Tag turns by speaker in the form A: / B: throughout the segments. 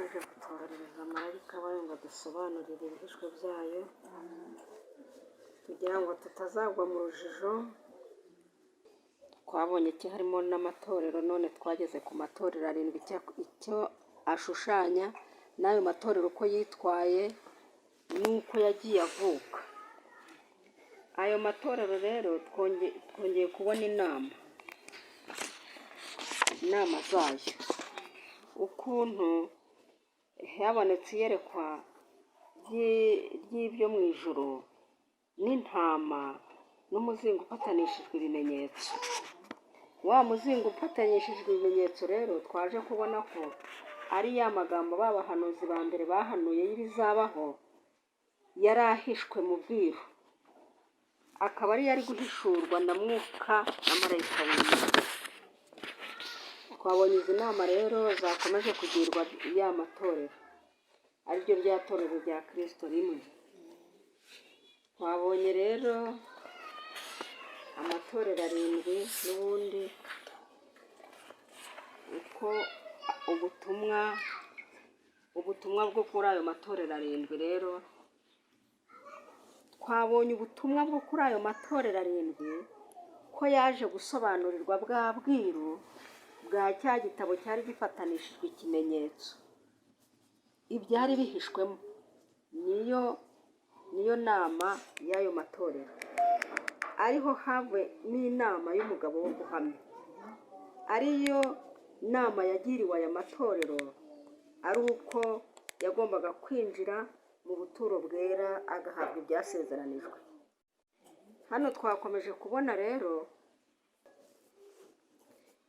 A: yakomeje kutwoherereza marayika wayo ngo adusobanurire ibihishwe byayo kugira ngo tutazagwa mu rujijo. Twabonye ko harimo n'amatorero, none twageze ku matorero arindwi icyo ashushanya n'ayo matorero uko yitwaye n'uko yagiye avuka. Ayo matorero rero twongeye kubona inama zayo, ukuntu habonetse iyerekwa ry'ibyo mu ijuru n'intama n'umuzingo ufatanishijwe ibimenyetso. Wa muzingo ufatanyishijwe ibimenyetso rero twaje kubona ko ari ya magambo b'abahanuzi ba mbere bahanuye y'ibizabaho yari ahishwe mu bwiru, akaba ari yari guhishurwa na Mwuka na marayika w'Imana. Twabonye izi nama rero zakomeje kugirwa ya matorero, ariryo rya torero rya Kristo rimwe. Twabonye rero amatorero arindwi n'ubundi uko ubutumwa bwo kuri ayo matorero arindwi rero. Twabonye ubutumwa bwo kuri ayo matorero arindwi ko yaje gusobanurirwa bwa bwiru bwa cya gitabo cyari gifatanishijwe ikimenyetso, ibyari bihishwemo. Niyo nama y'ayo matorero, ariho havuye n'inama y'umugabo wo guhamya, ariyo nama yagiriwe aya matorero, ari uko yagombaga kwinjira mu buturo bwera agahabwa ibyasezeranijwe. Hano twakomeje kubona rero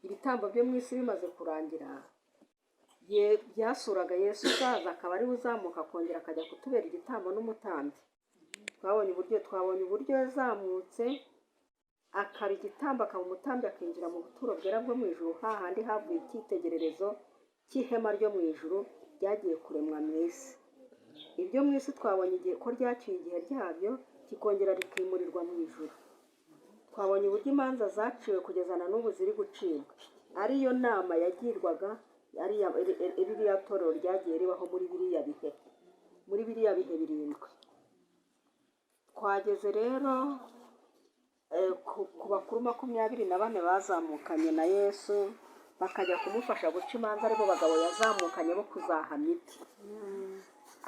A: ibitambo byo mu isi bimaze kurangira, byasuraga Yesu uzaza, akaba ariwe uzamuka akongera akajya kutubera igitambo n'umutambyi. Twabonye uburyo yazamutse akaba igitambo, akaba umutambyi, akinjira mu buturo bwera bwo mu ijuru, hahandi havuye icyitegererezo cy'ihema ryo mu ijuru ryagiye kuremwa mu isi. Ibyo mu isi twabonye igihe ko ryacyuye igihe ryabyo kikongera rikimurirwa mu ijuru. Twabonye uburyo imanza zaciwe kugeza na n'ubu ziri gucibwa, ariyo nama yagirwaga, ririya torero ryagiye ribaho muri biriya bihe birindwi. Twageze rero ku bakuru 24 bazamukanye na Yesu bakajya kumufasha guca imanza, aribo bagabo yazamukanye bo kuzahamya ibye,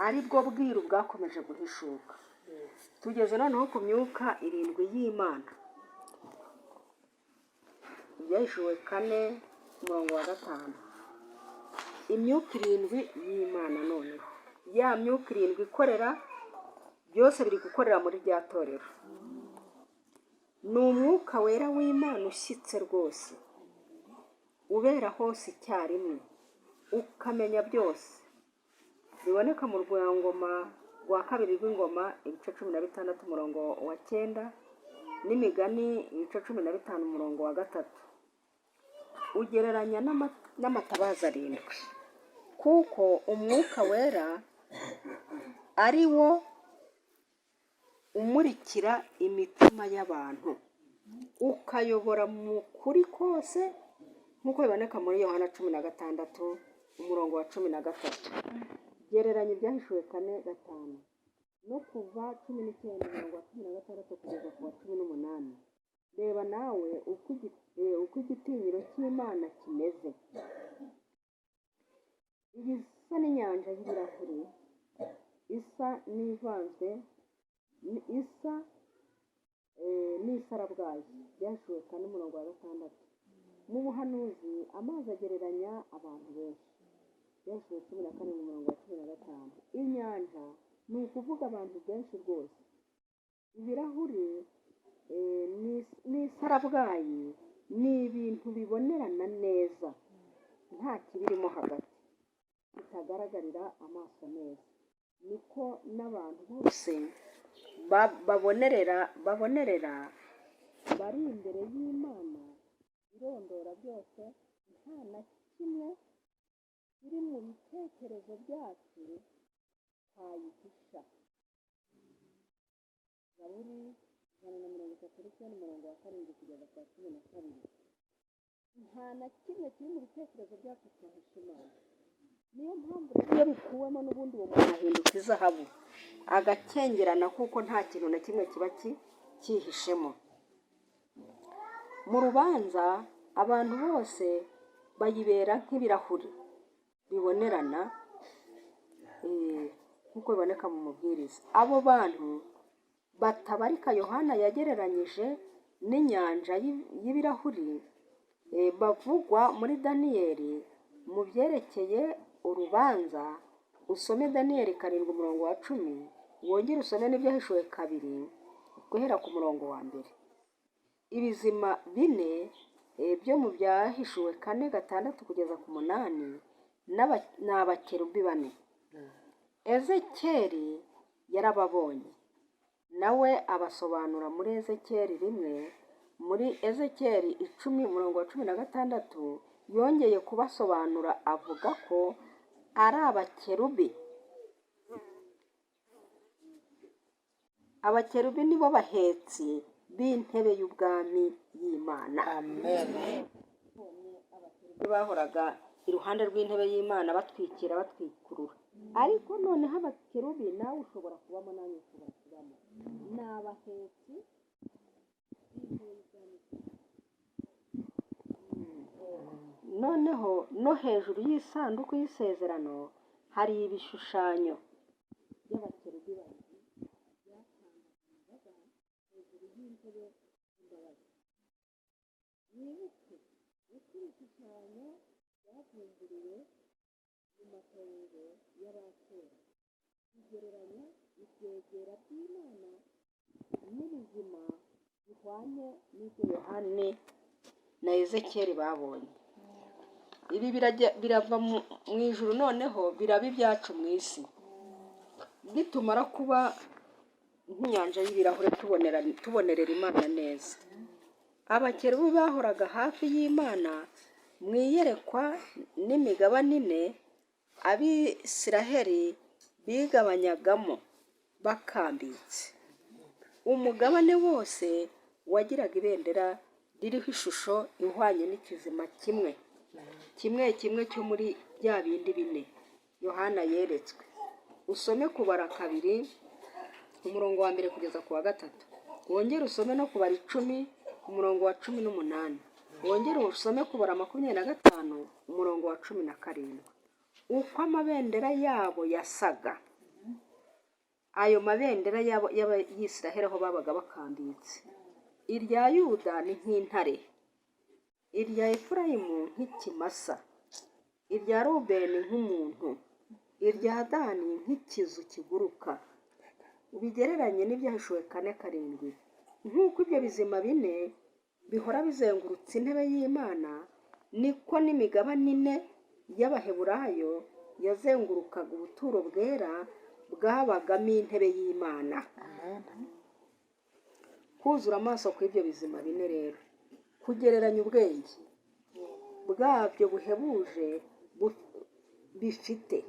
A: aribwo bwiru bwakomeje guhishuka. Tugeze noneho ku myuka 7 y'Imana, ibyahishuwe 4:5. Imyuka 7 y'Imana, noneho ya myuka 7 ikorera, byose biri gukorera muri rya torero. Ni umwuka wera w'Imana ushyitse rwose, ubera hose icyarimwe, ukamenya byose. Biboneka mu rwangoma rwa 2 rw'ingoma, ibice 16 umurongo wa 9, n'imigani ibice 15 umurongo wa 3. Ugereranya n'amatabaza 7, kuko umwuka wera ari wo umurikira imitima y'abantu, ukayobora mu kuri kose, nk'uko biboneka muri Yohana 16 umurongo wa 13. Gereranya ibyahishuwe 4:5 no kuva 19 umurongo wa 16 kugeza ku wa 18. Reba nawe uko igitinyiro cy'Imana kimeze. Isa n'inyanja y'ibirahuri, isa n'ivanzwe, isa n'isarabwayi. Byashuwe 4 umurongo wa 6. Mu buhanuzi amazi agereranya abantu benshi. Byashuwe 14 umurongo wa 15. Inyanja ni ukuvuga abantu benshi rwose. Ibirahuri n'isarabwayi ni ibintu bibonerana neza, nta kibirimo hagati, bitagaragarira amaso neza. Niko n'abantu bose babonerera bari imbere y'Imana irondora byose, nta na kimwe kiri mu bitekerezo byacu twayihisha. Zaburi 139 umurongo wa 7 kugeza ku wa 12. Nta na kimwe kiri mu bitekerezo byacu twahisha Imana. niyo mpamvu rero iyo bikuwemo n'ubundi uwo muntu ahinduka izahabu agakengerana, kuko nta kintu na kimwe kiba cyihishemo. Mu rubanza abantu bose bayibera nk'ibirahuri bibonerana, nk'uko biboneka mu mubwiriza. Abo bantu batabarika Yohana yagereranyije n'inyanja y'ibirahuri bavugwa muri Daniyeli mu byerekeye urubanza. Usome Daniyeli 7:10, wongere usome n'ibyahishuwe 2 guhera ku murongo wa mbere. Ibizima 4 byo mu byahishuwe 4:6 kugeza ku 8 ni abakerubi 4. Ezekiyeli yarababonye, nawe abasobanura muri Ezekiyeli 1. Muri Ezekiyeli 10:16 yongeye kubasobanura avuga ko ari abakerubi. Abakerubi nibo bahetsi b'intebe y'ubwami y'Imana.
B: Amen.
A: Abakerubi bahoraga iruhande rw'intebe y'Imana batwikira batwikurura, ariko noneho abakerubi nawe ushobora kubamo, nanjye ushobora kubamo. Ni abahetsi b'intebe y'ubwami. Noneho no hejuru y'isanduku y'isezerano hari ibishushanyo by'abakerubi babiri byatangwaga hejuru y'intebe y'imbabazi. Mwibuke uko ibishushanyo byavumburiwe mu matongo y'abakera, bigereranya ibyegera by'Imana n'ibizima bihwanye n'ibyo Yohana na Ezekiyeli babonye. Ibi birava mu ijuru, noneho biraba ibyacu mu isi. Nitumara kuba nk'inyanja y'ibirahure tubonerera Imana neza. Abakerubi bahoraga hafi y'Imana mu iyerekwa n'imigabane 4 Abisiraheli bigabanyagamo bakambitse. Umugabane wose wagiraga ibendera ririho ishusho ihwanye n'ikizima kimwe cyo muri bya bindi 4 Yohana yeretswe. Usome kubara 2 umurongo wa 1 kugeza ku wa 3. Wongere usome no kubara 10 umurongo wa 18. Wongere usome kubara 25 umurongo wa 17. Uko amabendera yabo yasaga. Ayo mabendera y'Abisiraheli aho babaga bakambitse. Irya Yuda ni nk'intare, irya Efurayimu nk'ikimasa, irya Rubeni nk'umuntu, irya Dani nk'ikizu kiguruka. Ubigereranye n'ibyahishuwe 4:7. Nk'uko ibyo bizima 4 bihora bizengurutse intebe y'Imana, niko n'imigabane 4 y'Abaheburayo yazengurukaga ubuturo bwera bwabagamo intebe y'Imana. Kuzura amaso kw'ibyo bizima 4 rero, kugereranya ubwenge bwabyo buhebuje bifite.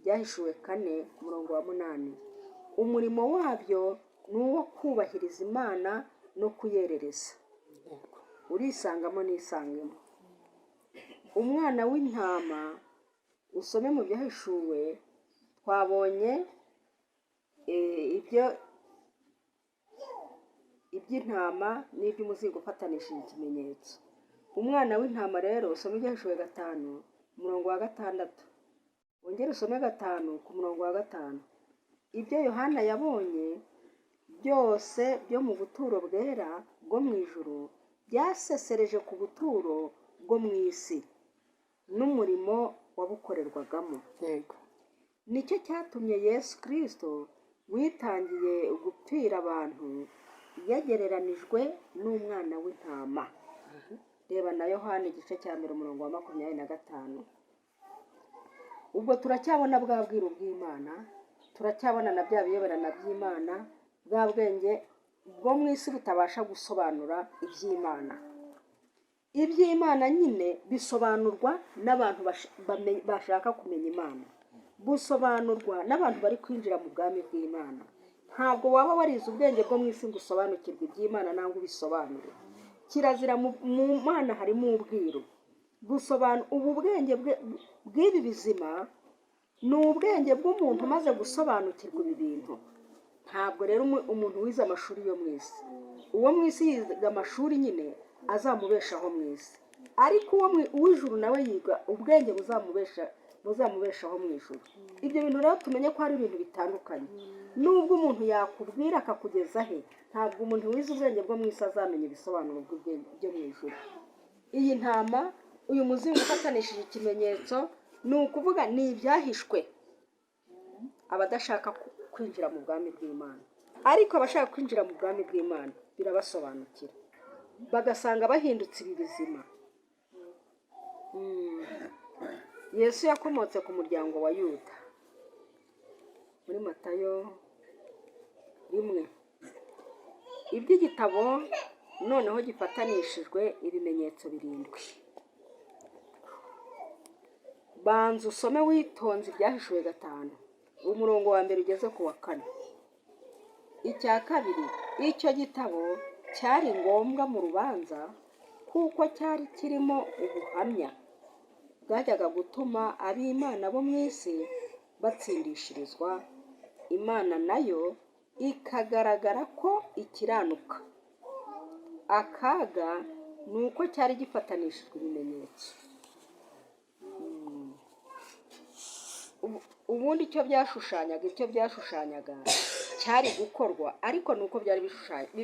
A: Byahishuwe 4 umurongo wa 8. Umurimo wabyo ni uwo kubahiriza Imana no kuyerereza. Urisangamo nisangemo. Umwana w'intama, usome mu byahishuwe, twabonye iby'intama n'iby'umuzingo ufatanishije ikimenyetso. Umwana w'intama rero usome ibyahishuwe 5 umurongo wa 6. Wongere usome 5 ku murongo wa 5. Ibyo Yohana yabonye byose byo mu buturo bwera bwo mu ijuru byasesereje ku buturo bwo mu isi n'umurimo wabukorerwagamo.
B: Yego.
A: Nicyo cyatumye Yesu Kristo witangiye gupfira abantu yagereranijwe n'umwana w'intama. Reba na Yohana igice cya 1 umurongo wa 25. Ubwo turacyabona bwa bwiru bw'Imana, turacyabona na bya biyoberana by'Imana, bwa bwenge bwo mu isi butabasha gusobanura iby'Imana. Iby'Imana nyine bisobanurwa n'abantu bashaka kumenya Imana, busobanurwa n'abantu bari kwinjira mu bwami bw'Imana. Ntabwo waba warize ubwenge bwo mu isi ngo usobanukirwe iby'Imana nangwa ubisobanure. Kirazira mu Mana harimo ubwiru. gusobanura ubu bwenge bw'ibi bizima ni ubwenge bw'umuntu umaze gusobanukirwa ibi bintu. Ntabwo rero umuntu wize amashuri yo mu isi, uwo mu isi yiga amashuri nyine azamubeshaho mu isi, ariko uw'ijuru nawe yiga ubwenge buzamubeshaho mu ijuru. Ibyo bintu rero tumenye ko ari ibintu bitandukanye. Nubwo umuntu yakubwira akakugeza he, ntabwo umuntu wize ubwenge bwo mu isi azamenya ibisobanuro byo mu ijuru. Iyi ntama, uyu muzingo ufatanishije ikimenyetso, ni ukuvuga ni ibyahishwe abadashaka kwinjira mu bwami bw'Imana, ariko abashaka kwinjira mu bwami bw'Imana birabasobanukira, bagasanga bahindutse ibi bizima. Yesu yakomotse ku muryango wa Yuda muri Matayo 1. Iby'igitabo noneho gifatanishijwe ibimenyetso 7. Banza usome witonze ibyahishuwe 5, umurongo wa 1 ugeze ku wa 4. Icya kabiri, icyo gitabo cyari ngombwa mu rubanza kuko cyari kirimo ubuhamya bwajyaga gutuma ab'Imana bo mu isi batsindishirizwa, Imana nayo ikagaragara ko ikiranuka. Akaga ni uko cyari gifatanishijwe ibimenyetso. Ubundi icyo byashushanyaga cyari gukorwa, ariko ni uko byari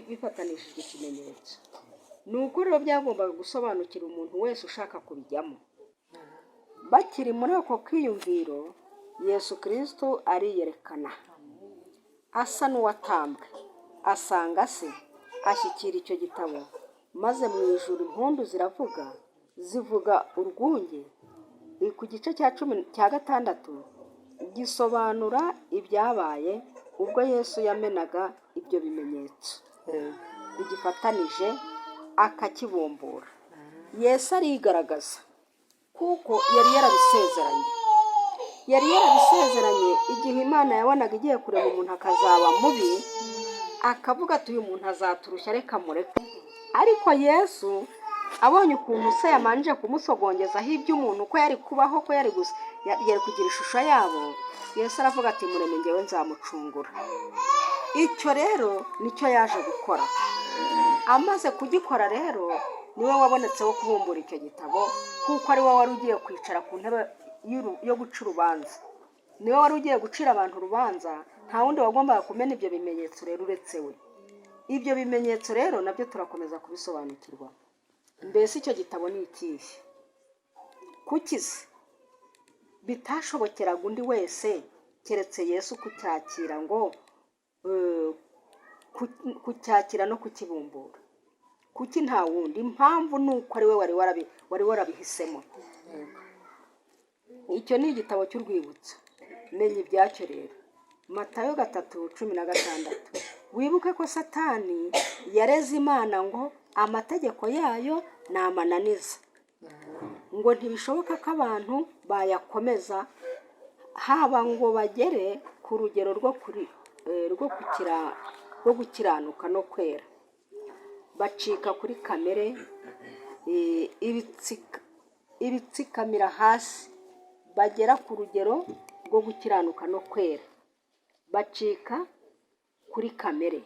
A: bifatanishijwe ikimenyetso. Ni uko rero byagombaga gusobanukira umuntu wese ushaka kubijyamo. Bakiri muri ako kwiyumviro, Yesu Kristo ariyerekana asa n'uwatambwe, asanga se, ashyikira icyo gitabo, maze mu ijuru impundu zivuga urwunge. Ku gice cya 16 gisobanura ibyabaye ubwo Yesu yamenaga ibyo bimenyetso bigifatanije akakibumbura. Yesu arigaragaza kuko yari yarabisezeranye igihe Imana yabonaga igiye kureba umuntu akazaba mubi, akavuga ati uyu muntu azaturushya, reka mureke. Ariko Yesu abonye ukuntu se yamanje kumusogongezaho iby'umuntu, ko yari kubaho, ko yari kugira ishusho yabo, Yesu aravuga ati mureme njyewe nzamucungura. Icyo rero nicyo yaje gukora. Amaze kugikora rero niwe wabonetse wo kubumbura icyo gitabo, kuko ari we wari ugiye kwicara ku ntebe yo guca urubanza. Niwe wari ugiye gucira abantu urubanza, nta wundi wagombaga kumena ibyo bimenyetso rero uretse we. Ibyo bimenyetso rero nabyo turakomeza kubisobanukirwa. Mbese icyo gitabo ni ikihe? Kukize bitashobokeraga undi wese keretse Yesu kucyakira no kukibumbura. Kuki nta wundi? Impamvu ni uko ari we wari warabihisemo. Icyo ni igitabo cy'urwibutso. Menya ibyacyo rero. Matayo 3:16. Wibuke ko Satani yareze Imana ngo amategeko yayo ni amananiza, ngo ntibishoboka ko abantu bayakomeza, haba ngo bagere ku rugero rwo gukiranuka no kwera. Bacika kuri kamere, ibitsikamira hasi, bagera ku rugero rwo gukiranuka no kwera. Bacika kuri kamere,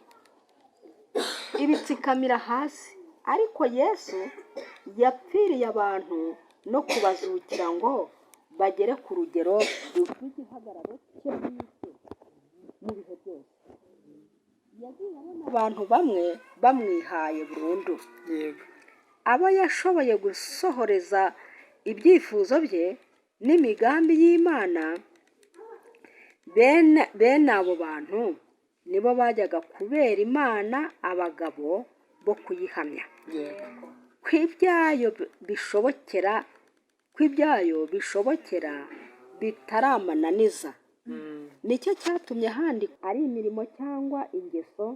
A: ibitsikamira hasi. Ariko Yesu yapfiriye abantu no kubazukira ngo bagere ku rugero rw'igihagararo cye mu bihe byose. Yagiye abona abantu bamwe bamwihaye burundu, abo yashoboye gusohoreza ibyifuzo bye n'imigambi y'Imana. Bene abo bantu nibo bajyaga kubera Imana abagabo bo kuyihamya. Kw'ibyayo bishobokera bitaramananiza. Nicyo cyatumye handikwa ari imirimo cyangwa ingeso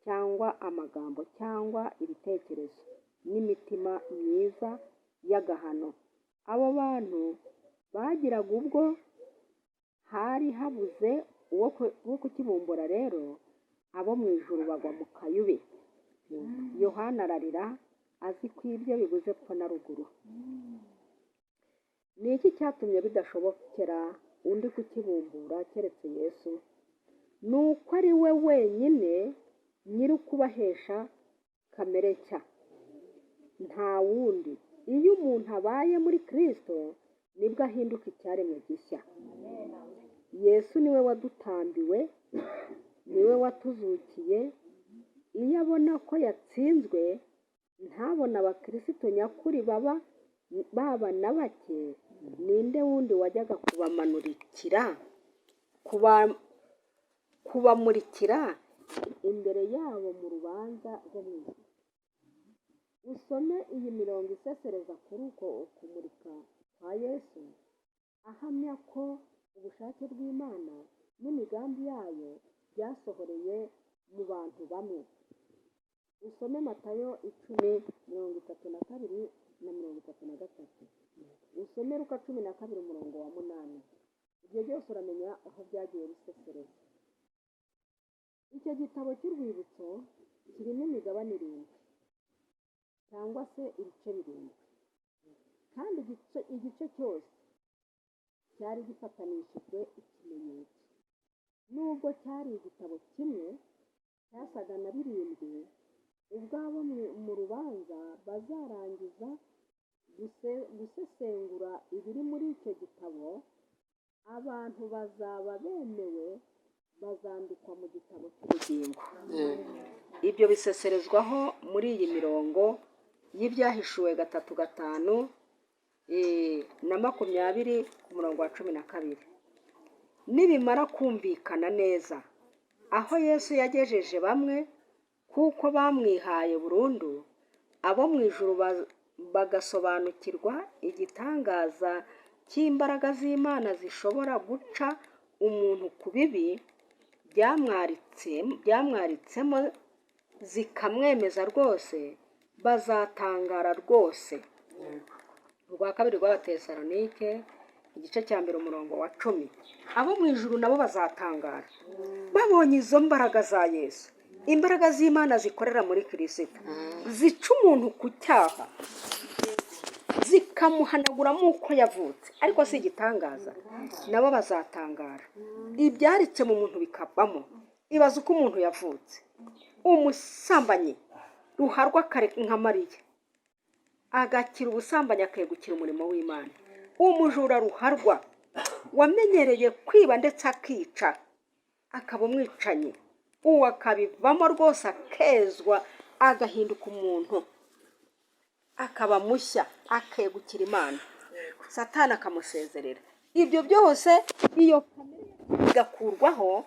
A: cyangwa amagambo cyangwa ibitekerezo n'imitima myiza y'agahano. Abo bantu bagiraga ubwo hari habuze uwo kukibumbura, rero abo mu ijuru bagwa mu kayube. Yohana ararira azi ko ibyo bibuze ko na ruguru. ni iki cyatumye bidashobokera undi kukibumbura keretse Yesu? Ni uko ari we wenyine nyiri ukubahesha kamere nshya, nta wundi. Iyo umuntu abaye muri Kristo nibwo ahinduka icyaremwe gishya. Yesu niwe wadutambiwe, niwe watuzukiye. Iyo abona ko yatsinzwe, ntabona abakristo nyakuri baba na bake, ninde wundi wajyaga kubamurikira imbere yabo mu rubanza rwo mu ijuru? Usome iyi mirongo isesereza kuri uko kumurika kwa Yesu, ahamya ko ubushake bw'Imana n'imigambi yayo byasohoreye mu bantu bamwe. Usome Matayo 10:32 na 33. Usome Luka 12:8. Ibyo byose uramenya aho byagiye bisesereza. Icyo gitabo cy'urwibutso kirimo imigabane 7 cyangwa se ibice 7, kandi igice cyose cyari gifatanishijwe ikimenyetso. Nubwo cyari igitabo kimwe, cyasaga na 7, ubwabo mu rubanza bazarangiza gusesengura ibiri muri icyo gitabo, abantu bazaba bemewe bazandikwa mu gitabo cy'ubugingo. Ibyo biseserezwaho muri iyi mirongo y'Ibyahishuwe 3:5 na 20:12. Nibimara kumvikana neza aho Yesu yagejeje bamwe kuko bamwihaye burundu, abo mu ijuru bagasobanukirwa igitangaza cy'imbaraga z'Imana zishobora guca umuntu ku bibi byamwaritsemo zikamwemeza rwose, bazatangara rwose. Urwa kabiri rw'Abatesalonike 1:10. Abo mu ijuru nabo bazatangara babonye izo mbaraga za Yesu, imbaraga z'Imana zikorera muri Kristo, zica umuntu ku cyaha, zikamuhanaguramo uko yavutse. Ariko si igitangaza, nabo bazatangara. Ibyaritse mu muntu bikavamo. Ibaza uko umuntu yavutse, umusambanyi ruharwa kare nka Mariya agakira ubusambanyi akegukira umurimo w'Imana. Umujura ruharwa wamenyereye kwiba ndetse akica akaba umwicanyi, uwo akabivamo rwose akezwa agahinduka umuntu, akaba mushya akegukira Imana, Satani akamusezerera. Ibyo byose iyo kamere igakurwaho.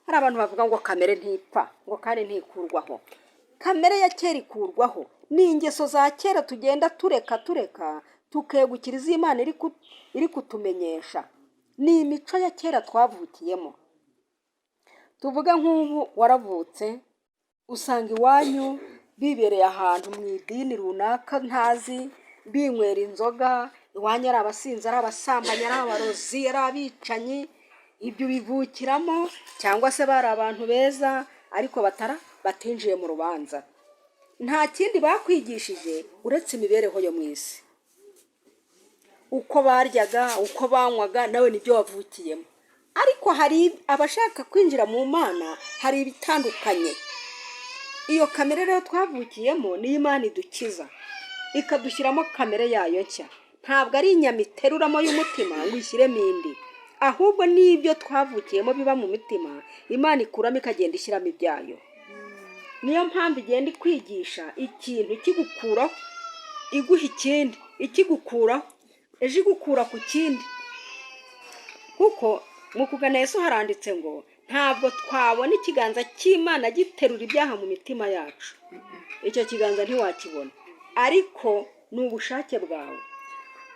A: Hari abantu bavuga ngo kamere ntipfa, ngo kandi ntikurwaho. Kamere ya kera ikurwaho. Ni ingeso za kera tugenda tureka tukegukira iz'Imana iri kutumenyesha. Ni imico ya kera twavukiyemo. Tuvuga nk'ubu waravutse usanga iwanyu bibereye ahantu mu idini runaka ntazi, binywera inzoga, iwanyu ari abasinzi, ari abasambanyi, ari abarozi, ari abicanyi. Ibyo bivukiramo, cyangwa se bari abantu beza ariko batinjiye mu rubanza. Nta kindi bakwigishije uretse imibereho yo mu isi. Uko baryaga, uko banywaga, nawe nibyo wavukiyemo. Ariko hari abashaka kwinjira mu Mana, hari ibitandukanye. Iyo kamere rero twavukiyemo ni Imana idukiza, ikadushyiramo kamere yayo nshya. Ntabwo ari inyama iteruramo y'umutima ngo ishyiremo indi, ahubwo n'ibyo twavukiyemo biba mu mitima, Imana ikuramo ikagenda ishyiramo ibyayo. Niyo mpamvu igenda ikwigisha ikintu ikigukuraho, iguha ikindi, ikigukuraho, ejo igukura ku kindi. Kuko mu kugana Yesu haranditse ngo ntabwo twabona ikiganza cy'Imana giterura ibyaha mu mitima yacu. Icyo kiganza ntiwakibona, ariko ni ubushake bwawe.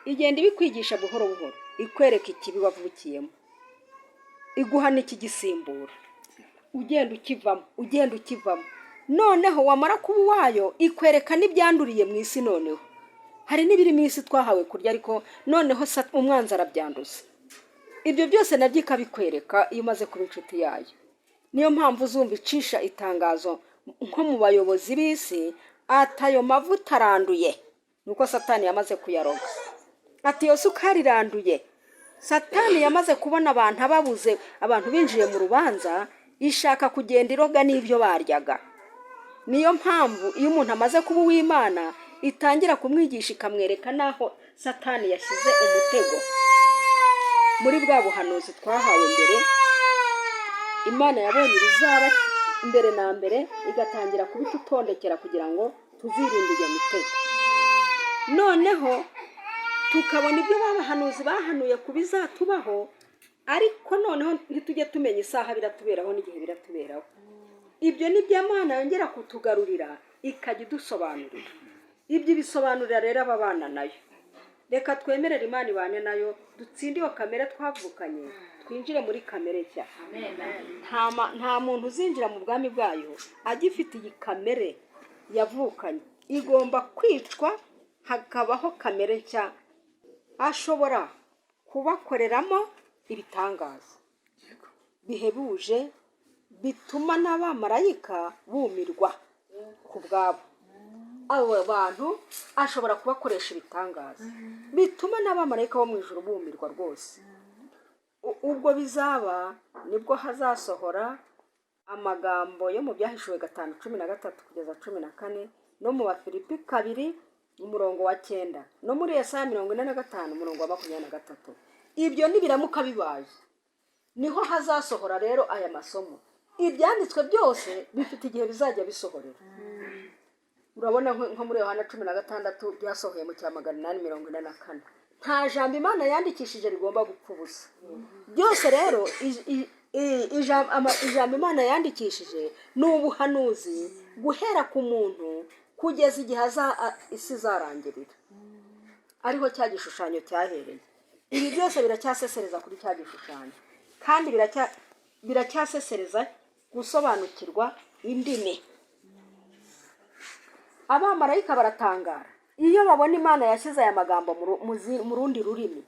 A: Igenda ibikwigisha buhoro buhoro, ikwereka ikibi wavukiyemo, iguha n'ikigisimbura, ugenda ukivamo. Noneho wamara kuba uwayo, ikwereka n'ibyanduriye mu isi. Noneho hari n'ibiri mu isi twahawe kurya, ariko noneho umwanzi arabyanduza. Ibyo byose nabyo ikabikwereka iyo umaze kuba inshuti yayo. Niyo mpamvu uzumva icisha itangazo nko mu bayobozi b'isi, atayo mavuta aranduye, nuko Satani yamaze kuyaroga. ati iyo sukari iranduye. Satani yamaze kubona abantu ababuze, abantu binjiye mu rubanza, ishaka kugenda iroga n'ibyo baryaga. Niyo mpamvu iyo umuntu amaze kuba uw'Imana itangira kumwigisha ikamwereka n'aho Satani yashyize umutego. Muri bwa buhanuzi twahawe mbere, Imana yabonye ibizaba mbere na mbere, igatangira kubitutondekera kugira ngo tuzirinde iyo mitego. Noneho tukabona ibyo babahanuzi bahanuye ku bizatubaho, ariko noneho ntitujye tumenya isaha biratuberaho n'igihe biratuberaho. Ibyo ni byo Imana yongera kutugarurira ikajya idusobanurira. Ibyo ibisobanurira rero aba bana nayo. Reka twemerere Imana ibane nayo, dutsinde iyo kamere twavukanye, twinjire muri kamere nshya. Nta muntu uzinjira mu bwami bwayo agifite iyi kamere yavukanye. Igomba kwicwa hakabaho kamere nshya, ashobora kubakoreramo ibitangaza bihebuje bituma n'abamarayika bumirwa ku bwabo. Abo bantu ashobora kubakoresha ibitangaza bituma n'abamarayika bo mu ijuru bumirwa rwose. Ubwo bizaba nibwo hazasohora amagambo yo mu Byahishuwe 5:13 kugeza 14, no mu Bafilipi 2:9, no muri Yesaya 45:23. Ibyo nibiramuka bibaye niho hazasohora rero aya masomo. Ibyanditswe byose bifite igihe bizajya bisohorera. Urabona nko muri Yohana 16 byasohoye mu cya 844. Nta jambo Imana yandikishije rigomba gupfa ubusa. Byose rero ijambo Imana yandikishije ni ubuhanuzi guhera ku muntu kugeza igihe isi izarangirira. Ariho cya gishushanyo cyahereye. Ibi byose biracyasesereza kuri cya gishushanyo, kandi biracyasesereza gusobanukirwa indimi. Abamarayika baratangara iyo babona Imana yashyize aya magambo mu rundi rurimi,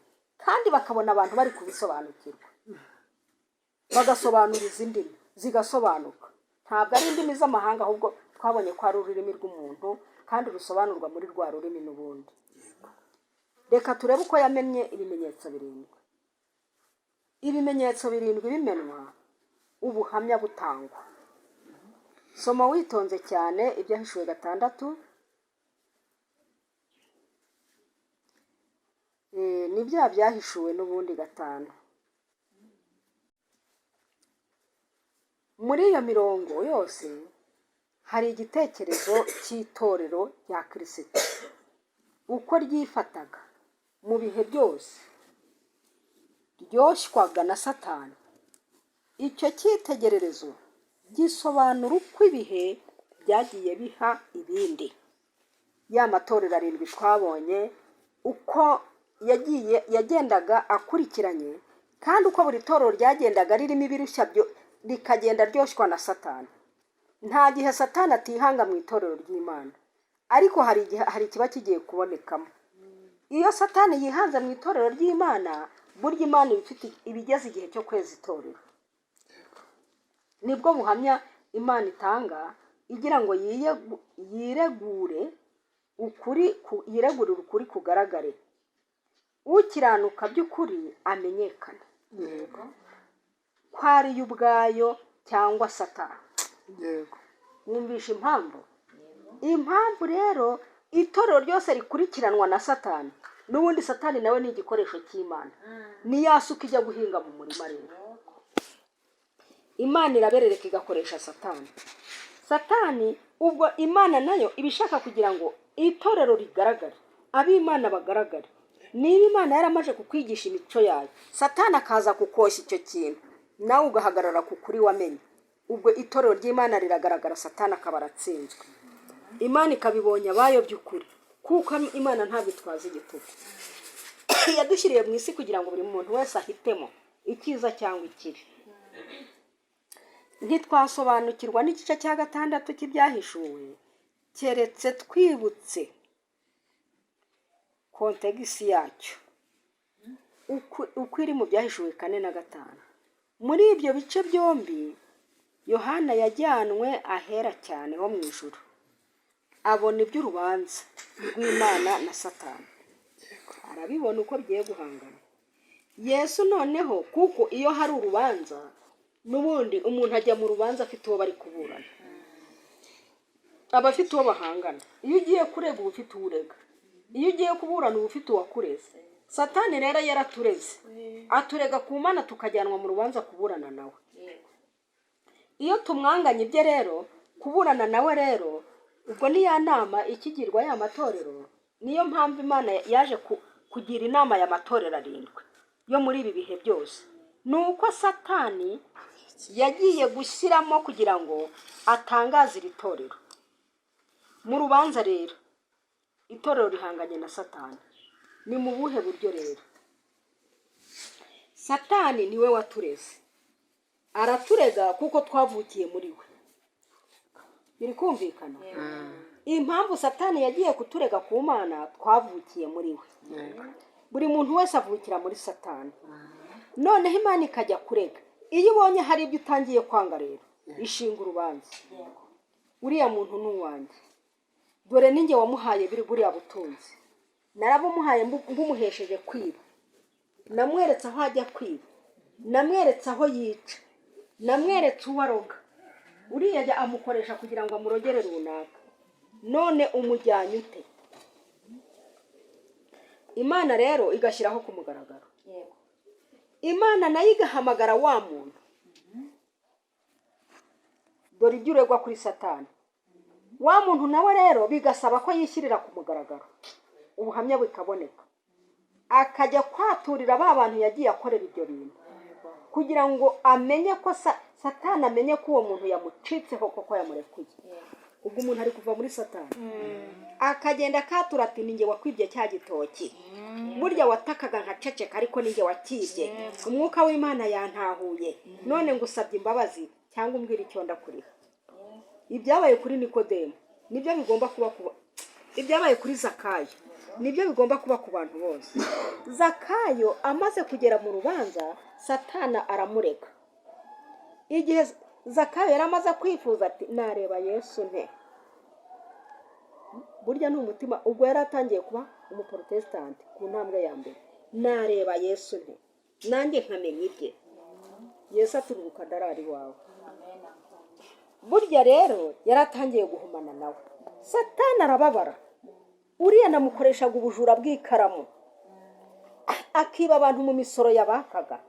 A: kandi bakabona abantu bari kubisobanukirwa, bagasobanuriza indimi zigasobanuka. Ntabwo ari indimi z'amahanga, ahubwo twabonye ko ari ururimi rw'umuntu, kandi rusobanurwa muri rwa rurimi n'ubundi. Reka turebe uko yamenye ibimenyetso 7. Ibimenyetso 7 bimenwa, ubuhamya butangwa. Soma witonze cyane Ibyahishuwe 6. Ni bya byahishuwe n'ubundi 5. Muri iyo mirongo yose hari igitekerezo cy'itorero rya Kristo, uko ryifataga mu bihe byose ryoshywaga na Satani. Icyo cyitegererezo gisobanura uko ibihe byagiye biha ibindi. Ya matorero 7 twabonye uko yagendaga akurikiranye, kandi uko buri torero ryagendaga ririmo ibirushya byo rikagenda ryoshywa na Satani. Nta gihe Satani atihanga mu itorero ry'Imana, ariko hari ikiba kigiye kubonekamo. Iyo Satani yihanze mu itorero ry'Imana, burya Imana ibigeze igihe cyo kweza itorero. Nibwo buhamya Imana itanga igira ngo yiregurire ukuri kugaragare, ukiranuka by'ukuri amenyekana. Yego. Ko ari yo ubwayo cyangwa Satani. Yego. Mwumvisha impamvu? Impamvu rero itorero ryose rikurikiranwa na Satani. N'ubundi Satani nawe ni igikoresho cy'Imana. Ni yasuka ijya guhinga mu murima rero. Imana iraberereka igakoresha Satani. Satani ubwo Imana nayo ibishaka kugira ngo itorero rigaragare, ab'Imana bagaragare. Niba Imana yaramaje kukwigisha imico yayo, Satani akaza kukoshya icyo kintu, nawe ugahagarara ku kuri wamenye, ubwo itorero ry'Imana riragaragara, Satani akaba aratsinzwe. Imana ikabibonye abayo by'ukuri, kuko Imana ntabwo itwaza igitugu. Yadushyiriye mu isi kugira ngo buri muntu wese ahitemo icyiza cyangwa ikibi. Ntitwasobanukirwa n'igice cya 6 cy'ibyahishuwe keretse twibutse kontegisi yacyo uko iri mu Byahishuwe 4 na 5. Muri ibyo bice byombi Yohana yajyanwe ahera cyane ho mu ijuru, abona iby'urubanza rw'Imana na Satani. arabibona uko bigiye guhangana. Yesu noneho kuko iyo hari urubanza n'ubundi umuntu ajya mu rubanza afite uwo bari kuburana, aba afite uwo bahangana. Iyo ugiye kurega uba ufite uwurega, iyo ugiye kuburana uba ufite uwakureze. Satani rero yaratureze, aturega ku Mana tukajyanwa mu rubanza kuburana nawe. Iyo tumwanganye ibye rero kuburana nawe rero, ubwo ni ya nama ikigirwa ya matorero. Niyo mpamvu Imana yaje kugira inama ya matorero 7 yo muri ibi bihe byose. Nuko Satani yagiye gushyiramo kugira ngo atangaze iri torero mu rubanza. Rero itorero rihanganye na Satani. Ni mu buhe buryo rero? Satani niwe watureze, araturega kuko twavukiye muri we. Biri kumvikana? Impamvu Satani yagiye kuturega ku Mana, twavukiye muri we. Buri muntu wese avukira muri Satani. Noneho Imana ikajya kurega. Iyo ubonye hari ibyo utangiye kwanga rero, ishinga urubanza. Uriya muntu ni uwanjye, dore ninjye wamuhaye buriya butunzi. Narabumuhaye mbumuhesheje kwiba, namweretse aho ajya kwiba, namweretse aho yica, namweretse uwo aroga. Uriya ajya amukoresha kugira ngo amurogere runaka. None umujyanye ute? Imana rero igashyiraho ku mugaragaro. Imana nayo igahamagara wa muntu. Dore ibyo uregwa kuri Satani. Wa muntu nawe rero bigasaba ko yishyirira ku mugaragaro, ubuhamya bukaboneka. Akajya kwaturira ba bantu yagiye akorera ibyo bintu, kugira ngo amenye ko Satani amenye ko uwo muntu yamucitseho koko yamurekuye. Ubwo umuntu ari kuva muri Satani, akagenda akatura ati ninjye wakwibye cya gitoki, burya watakaga nkaceceka ariko ninjye wakibye. Umwuka w'Imana yantahuye, none ngusabye imbabazi cyangwa umbwira icyo ndakuriha. Ibyabaye kuri Nikodemu nibyo bigomba kuba ibyabaye kuri Zakayo nibyo bigomba kuba ku bantu bose. Zakayo amaze kugera mu rubanza, Satana aramurega. Igihe Zakayo yari amaze kwifuza ati nareba Yesu nte, burya ni umutima. Ubwo yari atangiye kuba umuprotestante ku ntambwe ya mbere. Nareba Yesu nte, nanjye nkamenya ibye. Yesu aturuka darari wawe. Burya rero yari atangiye guhumana nawe. Satani arababara. Uriya namukoreshaga ubujura bw'ikaramu, akiba abantu mu misoro yabakaga,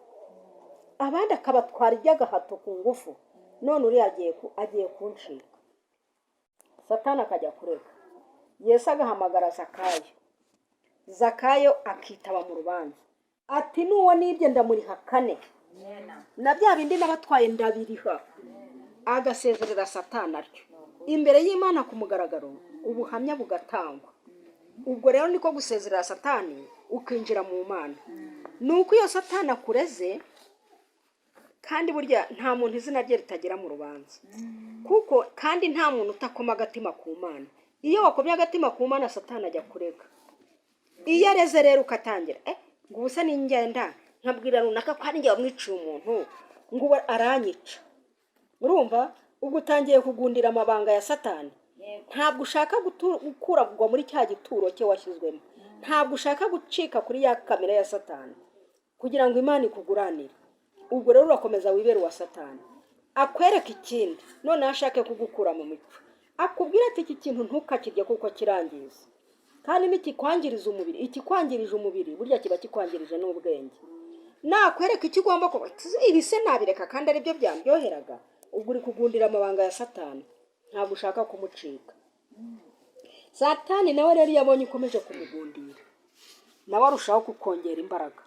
A: abandi akabatwara iby'agahato ku ngufu. None uriya agiye kuncika. Satani akajya kurega. Yesu agahamagara Zakayo. Zakayo akitaba mu rubanza ati nuwo nibye ndamuriha 4, na bya bindi nabatwaye ndabiriha. Agasezerera Satani atyo imbere y'Imana ku mugaragaro, ubuhamya bugatangwa. Ubwo rero niko gusezerera Satani ukinjira mu Mana. Nuko iyo Satani akureze, kandi burya nta muntu izina rye ritagera mu rubanza, kuko kandi nta muntu utakoma agatima ku Mana. Iyo wakomye agatima ku Mana, Satani ajya kurega. Iyo areze rero ukatangira ngo ubuse n'ingenda nkabwira runaka ko ari njye wamwiciye umuntu ngo aranyica. Urumva? Ubwo utangiye kugundira amabanga ya Satani. Ntabwo ushaka gukuragwa muri cya gituro cye washyizwemo. Ntabwo ushaka gucika kuri ya kamera ya Satani kugira ngo Imana ikuguranire. Ubwo rero urakomeza wibera wa Satani, akwereka ikindi, none ashake kugukura mu mico. Akubwira ati iki kintu ntukakirye kuko kirangiza, kandi nikikwangiriza umubiri. Ikikwangirije umubiri burya kiba kikwangirije n'ubwenge. Nakwereka icyo ugomba kuba ibi se nabireka kandi ari byo byandyoheraga. Ubwo uri kugundira amabanga ya Satani, ntabwo ushaka kumucika. Satani nawe rero yabonye ukomeje kumugundira, nawe arushaho kukongera imbaraga.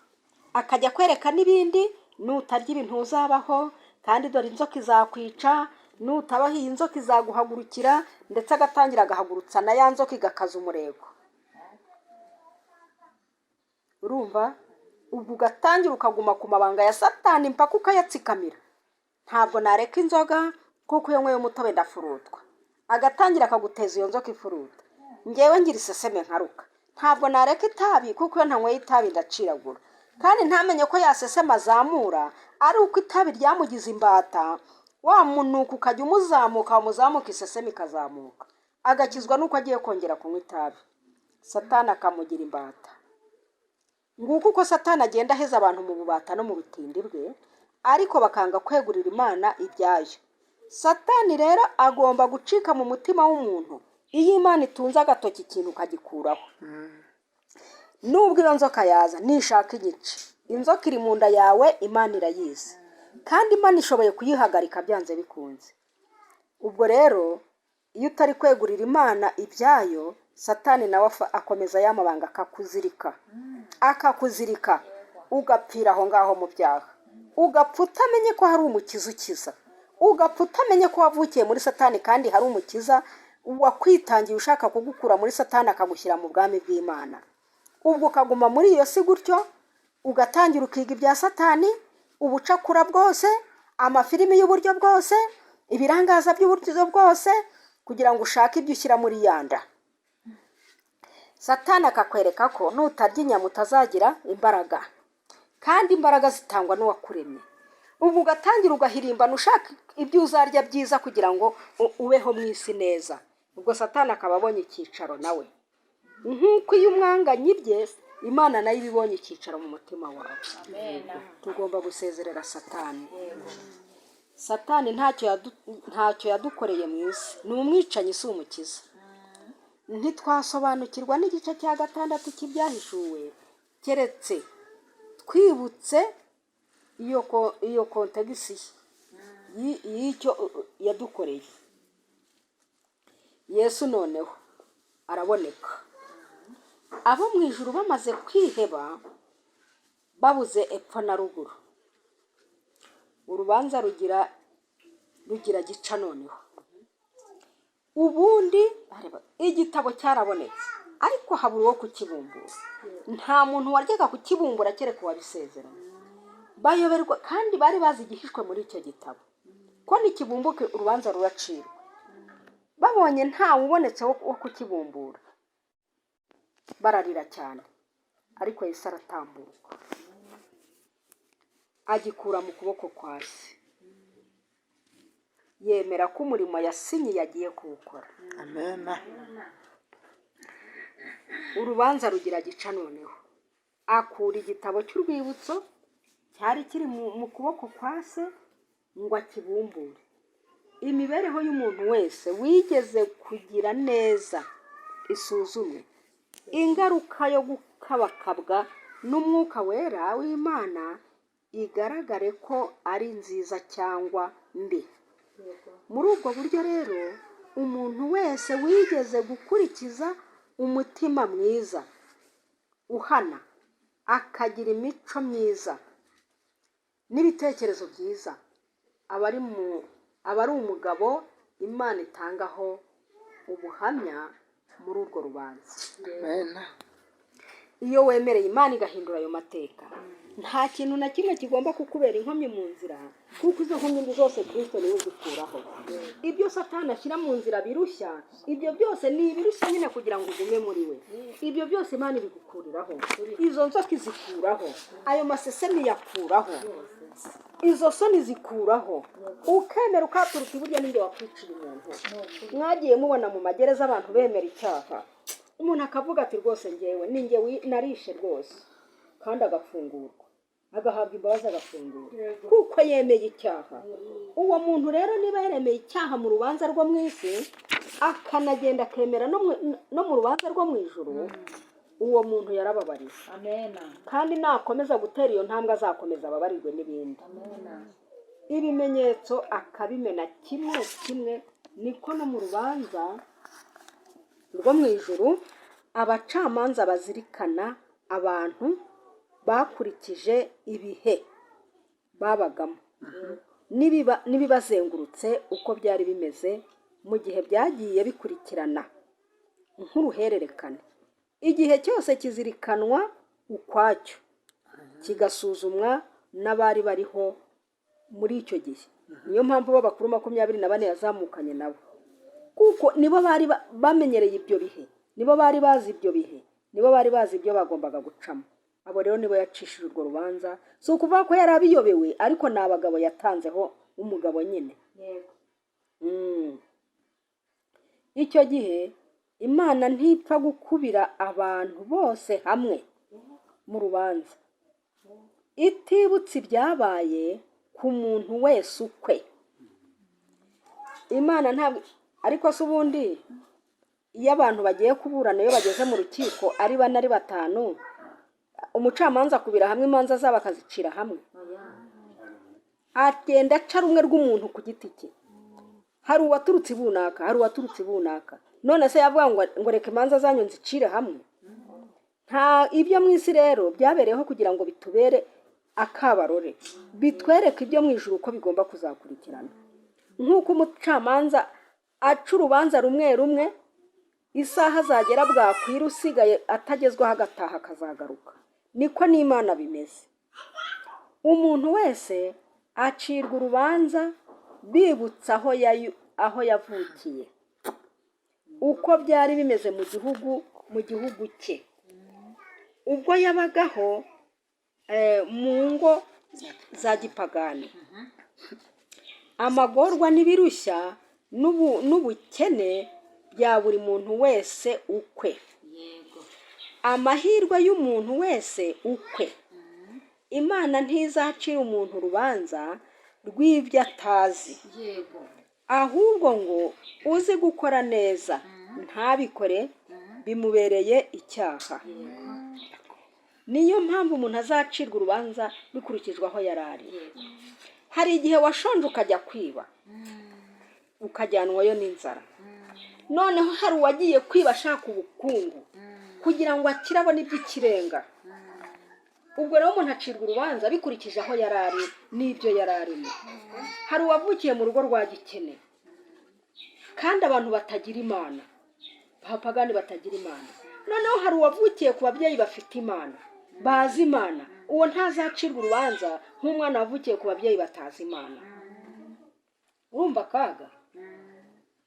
A: Akajya kwereka n'ibindi, nutarya ibintu uzabaho, kandi dore inzoka izakwica, nutabaho iyi nzoka izaguhagurukira. Ndetse agatangira agahagurutsa na ya nzoka igakaza umurego. Urumva? Ubwo ugatangira ukaguma ku mabanga ya Satani mpaka ukayatsikamira. Ntabwo nareka inzoga kuko iyo nyweye umutobe ndafurutwa. Agatangira akaguteza iyo nzoka ifuruta. Ngewe ngira iseseme nkaruka. Ntabwo nareka itabi kuko iyo ntanyweye itabi ndaciragura. Kandi ntamenye ko yasesema azamura ari uko itabi ryamugize imbata. Wa muntu ukajya umuzamuka iseseme ikazamuka. Agakizwa nuko agiye kongera kunywa itabi. Satani akamugira imbata. nguko uko satani agenda aheza abantu mu bubata no mu butindi bwe, ariko bakanga kwegurira Imana ibyayo. Satani rero agomba gucika mu mutima w'umuntu iyo Imana itunze agatoki ikintu ukagikuraho. Nubwo iyo nzoka yaza nishaka igice, inzoka iri mu nda yawe, Imana irayizi, kandi Imana ishoboye kuyihagarika byanze bikunze. Ubwo rero iyo utari kwegurira Imana ibyayo, satani nawe akomeza yamabanga akakuzirika ugapfira aho ngaho mu byaha, ugapfa utamenye ko hari umukiza ukiza, ugapfa utamenye ko wavukiye muri satani kandi hari umukiza wakwitangiye ushaka kugukura muri satani akagushyira mu bwami bw'Imana. Ubwo ukaguma muri iyo si gutyo, ugatangira ukiga ibya satani, ubucakura bwose, amafilimi y'uburyo bwose, ibirangaza by'uburyo bwose, kugira ngo ushake ibyo ushyira muri yanda. Satani akakwereka ko nutarya inyama utazagira imbaraga, kandi imbaraga zitangwa n'uwakuremye. Ubu ugatangira ugahirimbana ushaka ibyo uzarya byiza kugira ngo ubeho mu isi neza. Ubwo satani akaba abonye icyicaro nawe. Nk'uko iyo umwanganye ibye, Imana nayo ibibonye icyicaro mu mutima wawe. Tugomba gusezerera satani. Satani ntacyo yadukoreye mu isi, ni umwicanyi si umukiza. Ntitwasobanukirwa n'igice cya 6 cy'ibyahishuwe keretse twibutse iyo kontegisi y'icyo yadukoreye. Yesu noneho araboneka. Abo mu ijuru bamaze kwiheba, babuze epfo na ruguru, urubanza rugira gica noneho. Ubundi igitabo cyarabonetse, ariko habura uwo kukibumbura. Nta muntu waryaga kukibumbura kereka uwabisezeranye. Bayoberwa kandi bari bazi igihishwe muri icyo gitabo, ko nikibumbuke urubanza ruracirwa. Babonye ntawe ubonetse wo kukibumbura, bararira cyane. Ariko Yesu aratambuka, agikura mu kuboko kwa Se, yemera ko umurimo yasinye yagiye kuwukora.
B: Amen.
A: Urubanza rugira gica noneho. Akura igitabo cy'urwibutso cyari kiri mu kuboko kwa Se ngo akibumbure. Imibereho y'umuntu wese wigeze kugira neza isuzumwe. Ingaruka yo gukabakabwa n'umwuka wera w'Imana igaragare ko ari nziza cyangwa mbi. Muri ubwo buryo rero, umuntu wese wigeze gukurikiza umutima mwiza uhana, akagira imico myiza n'ibitekerezo byiza, aba ari umugabo Imana itangaho ubuhamya muri urwo rubanza.
B: Amen.
A: Iyo wemereye Imana igahindura ayo mateka, nta kintu na kimwe kigomba kukubera inkomyi mu nzira, kuko izo nkomyi zose Kristo niwe uzikuraho. Ibyo satani ashyira mu nzira birushya, ibyo byose ni ibirushya nyine kugira ngo ugume muri we. Ibyo byose Imana ibigukuriraho. Izo nzoka izikuraho, ayo masesemi yakuraho, izo soni zikuraho, ukemera ukaturuka iburyo n'inge wakwicira umuntu. Mwagiye mubona mu magereza abantu bemera icyaha, umuntu akavuga ati rwose ngewe ninge narishe rwose, kandi agafungurwa, agahabwa imbabazi agafungurwa, kuko yemeye icyaha. Uwo muntu rero niba yaremeye icyaha mu rubanza rwo mu isi, akanagenda akemera no mu rubanza rwo mu ijuru, uwo muntu yarababariwe.
C: Amen.
A: Kandi nakomeza gutera iyo ntambwe azakomeza ababarirwe n'ibindi.
C: Amen.
A: Ibimenyetso akabimena kimwe kimwe, niko no mu rubanza rwo mu ijuru abacamanza bazirikana abantu bakurikije ibihe babagamo n'ibibazengurutse uko byari bimeze mu gihe byagiye bikurikirana nk'uruhererekane. Igihe cyose kizirikanwa ukwacyo, kigasuzumwa n'abari bariho muri icyo gihe. Niyo mpamvu b'abakuru 24 yazamukanye nabo, kuko nibo bari bamenyereye ibyo bihe, nibo bari bazi ibyo bihe, nibo bari bazi ibyo bagombaga gucamo. Abo rero nibo yacishije urwo rubanza. Si ukuvuga ko yari abiyobewe, ariko ni abagabo yatanzeho umugabo nyine. Icyo gihe Imana ntipfa gukubira abantu bose hamwe mu rubanza itibutse ibyabaye ku muntu wese ukwe. Imana ntabwo, ariko se ubundi iyo abantu bagiye kuburana, iyo bageze mu rukiko ari 4 ari 5, umucamanza akubira hamwe imanza zabo akazicira hamwe? Agenda aca rumwe rw'umuntu ku giti cye. Hari uwaturutse ibunaka, hari uwaturutse ibunaka. None se yavuga ngo reka imanza zanyu nzicire hamwe? Nta ibyo mu isi rero byabereyeho kugira ngo bitubere akabarore, bitwereke ibyo mu ijuru uko bigomba kuzakurikirana. Nk'uko umucamanza aca urubanza rumwe rumwe, isaha zagera bwakwira usigaye atagezwaho agataha akazagaruka, niko n'Imana bimeze. Umuntu wese acirwa urubanza bibutsa aho yavukiye, uko byari bimeze mu gihugu cye, ubwo yabagaho mu ngo za gipagani. Amagorwa n'ibirushya n'ubukene bya buri muntu wese ukwe, amahirwe y'umuntu wese ukwe. Imana ntizacira umuntu urubanza rw'ibyo atazi, ahubwo ngo uzi gukora neza ntabikore bimubereye icyaha. Niyo mpamvu umuntu azacirwa urubanza bikurikijwe aho yari ari. Hari igihe washonje ukajya kwiba, ukajyanwayo n'inzara. Noneho hari uwagiye kwiba ashaka ubukungu kugira ngo akire abone iby'ikirenga. Ubwo rero umuntu acirwa urubanza bikurikije aho yari ari n'ibyo yari arimo. Hari uwavukiye mu rugo rwa gikene, kandi abantu batagira Imana, abapagani batagira Imana. Noneho hari uwavukiye ku babyeyi bafite Imana, bazi Imana. Uwo ntazacirwa urubanza nk'umwana wavukiye ku babyeyi batazi Imana. Urumva akaga?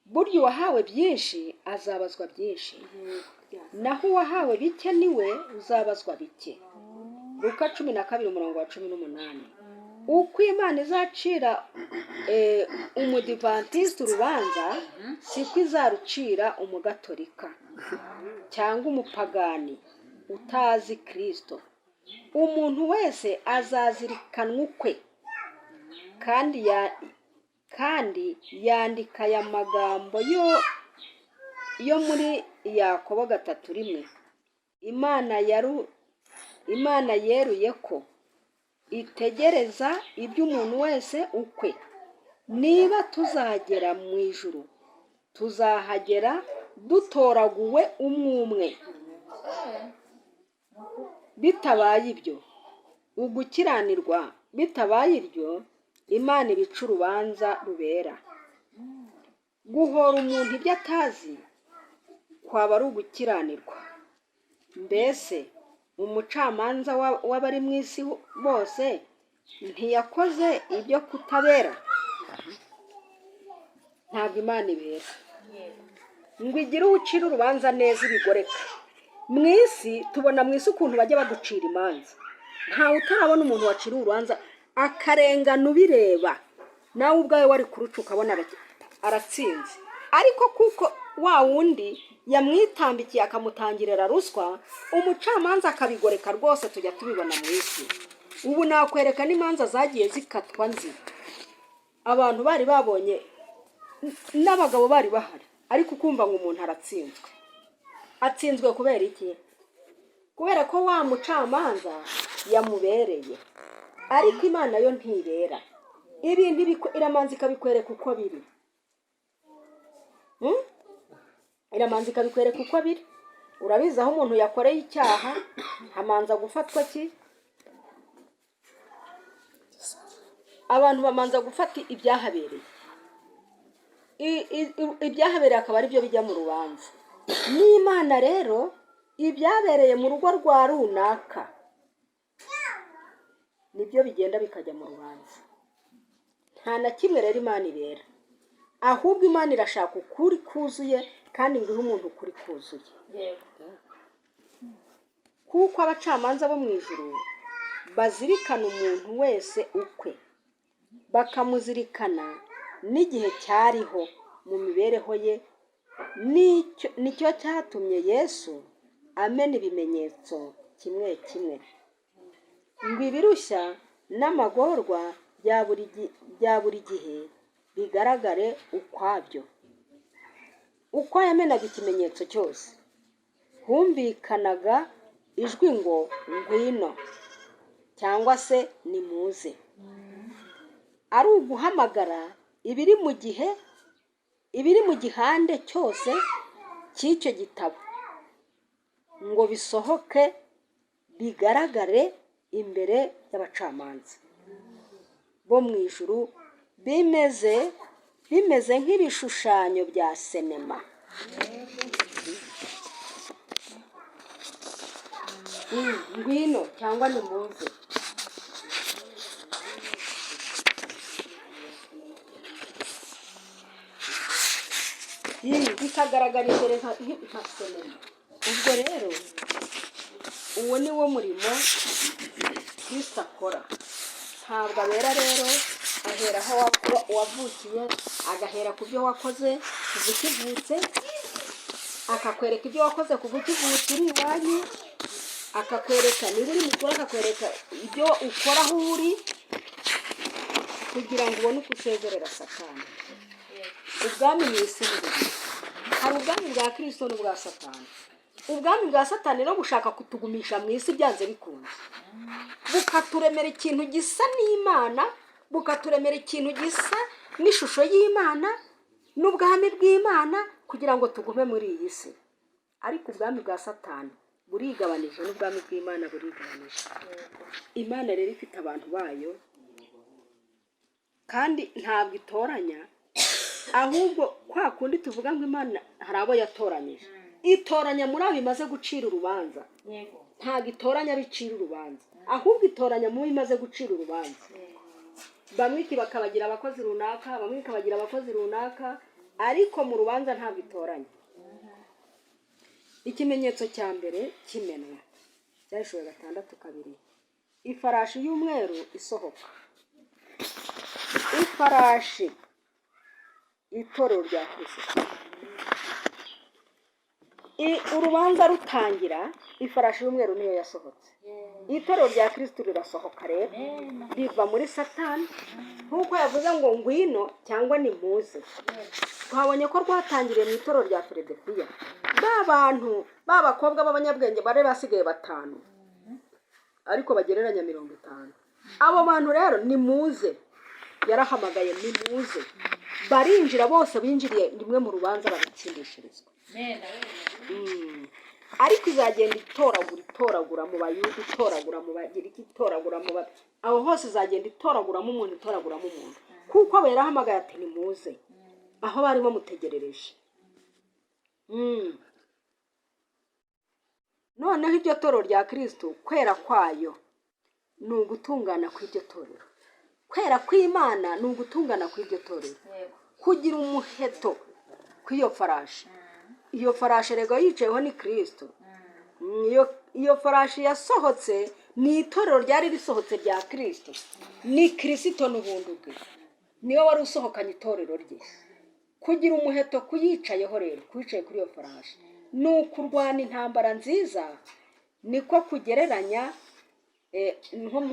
A: Burya uwahawe byinshi azabazwa byinshi, naho uwahawe bike niwe uzabazwa bike. Luka 12:18. Uko Imana izacira umudivantiste urubanza siko izarucira umugatolika cyangwa umupagani utazi Kristo. Umuntu wese azazirikanwa ukwe, kandi yandika aya magambo yo muri Yakobo 3:1. Imana yeruye ko itegereza iby'umuntu wese ukwe. Niba tuzagera mu ijuru, tuzahagera dutoraguwe umwe. Bitabaye ibyo, ugukiranirwa bitabaye iryo, Imana ibica urubanza rubera. Guhora umuntu ibyo atazi kwaba ari ugukiranirwa. Mbese umucamanza w'abari mu isi bose ntiyakoze ibyo kutabera? Ntabwo Imana ibera ngo igire ucira urubanza neza ibigoreka. Mu isi tubona mu isi ukuntu bajya baducira imanza. Ntawe utarabona umuntu wacira urubanza akarengana ubireba, nawe ubwawe wari kuruca ukabona aratsinze. Ariko kuko wa wundi yamwitambikiye akamutangirira ruswa, umucamanza akabigoreka rwose tujya tubibona mu isi. Ubu nakwereka n'imanza zagiye zikatwa nzi, abantu bari babonye n'abagabo bari bahari, ariko ukumva ngo umuntu aratsinzwe. Atsinzwe kubera iki? Kubera ko wa mucamanza yamubereye. Ariko Imana yo ntibera. Ibintu iramanza ikabikwereka uko biri. Iramanza ikabikwereka uko biri. Urabizi aho umuntu yakoreye icyaha hamanza gufatwa ki? Abantu bamanza gufata ibyahabereye. Ibyahabereye akaba ari byo bijya mu rubanza. N'Imana rero ibyabereye mu rugo rwa runaka nibyo bigenda bikajya mu rubanza. Nta na kimwe rero Imana ibera, ahubwo Imana irashaka ukuri kuzuye, kandi ngo ihe umuntu ukuri kuzuye. Kuko abacamanza bo mu ijuru bazirikana umuntu wese ukwe, bakamuzirikana n'igihe cyariho mu mibereho ye. Nicyo cyatumye Yesu amena ibimenyetso kimwe kimwe, ngo ibirushya n'amagorwa bya buri gihe bigaragare ukwabyo. Uko yamenaga ikimenyetso cyose, humvikanaga ijwi ngo ngwino cyangwa se nimuze, ari uguhamagara ibiri mu gihande cyose cy'icyo gitabo ngo bisohoke bigaragare imbere y'abacamanza bo mu ijuru, bimeze nk'ibishushanyo bya sinema. Ngwino cyangwa nimuze. Bikagaragara imbere nka sinema. Ubwo rero uwo ni wo murimo Kristo akora. Ntabwo abera rero ahera aho wavukiye, agahera ku byo wakoze kuva ukivutse, akakwereka ibyo wakoze kuva ukivutse uri iwanyu, akakwereka niba uri mukuru, akakwereka ibyo ukora aho uri, kugira ngo ubone uko usezerera Satani. Ubwami mu isi n'ubuzima, hari ubwami bwa Kristo n'ubwa Satani. Ubwami bwa Satani no gushaka kutugumisha mu isi byanze bikunze, bukaturemera ikintu gisa n'Imana, bukaturemera ikintu gisa n'ishusho y'Imana n'ubwami bw'Imana, kugira ngo tugume muri iyi si. Ariko ubwami bwa Satani burigabanije n'ubwami bw'Imana burigabanije. Imana rero ifite abantu bayo, kandi ntabwo itoranya, ahubwo kwa kundi tuvuga ngo Imana hari abo yatoranyije, itoranya muri abo imaze gucira urubanza. Ntabwo itoranya bicira urubanza, ahubwo itoranya mu imaze gucira urubanza. Bamwe bakabagira abakozi runaka, bamwe ikabagira abakozi runaka, ariko mu rubanza ntabwo itoranya. Ikimenyetso cya mbere kimenwa, Byahishuwe 6:2. Ifarashi y'umweru isohoka. Ifarashi, itorero rya Kristo. Urubanza rutangira, ifarashi y'umweru niyo yasohotse. Itorero rya Kristo rirasohoka rero, riva muri Satani, nk'uko yavuze ngo ngwino cyangwa nimuze. Twabonye ko rwatangiriye mu itorero rya Filadelfiya. Bakobwa b'abanyabwenge bari basigaye 5, ariko bagereranya 50. Abo bantu rero nimuze, yarahamagaye nimuze, barinjira bose, binjiriye rimwe mu rubanza baratsindishirizwa. Ariko izagenda itoragura mu Bayuda, itoragura mu Bagiriki, itoragura mu aho hose izagenda itoraguramo umuntu, kuko aba yarahamagaye ati nimuze, aho bari bamutegerereje. Noneho iryo torero rya Kristo, kwera kwayo ni ugutungana kw'iryo torero. Kwera kw'Imana ni ugutungana kw'iryo torero, kugira umuheto kw'iyo farashi. Iyo farashi rego yicayeho ni Kristo. Iyo farashi yasohotse ni itorero ryari risohotse rya Kristo, ni Kristo n'ubuntu bwe, niwe wari usohokanye itorero rye. Kugira umuheto kuyicayeho rero, kwicaye kuri iyo farashi, ni ukurwana intambara nziza. Niko kugereranya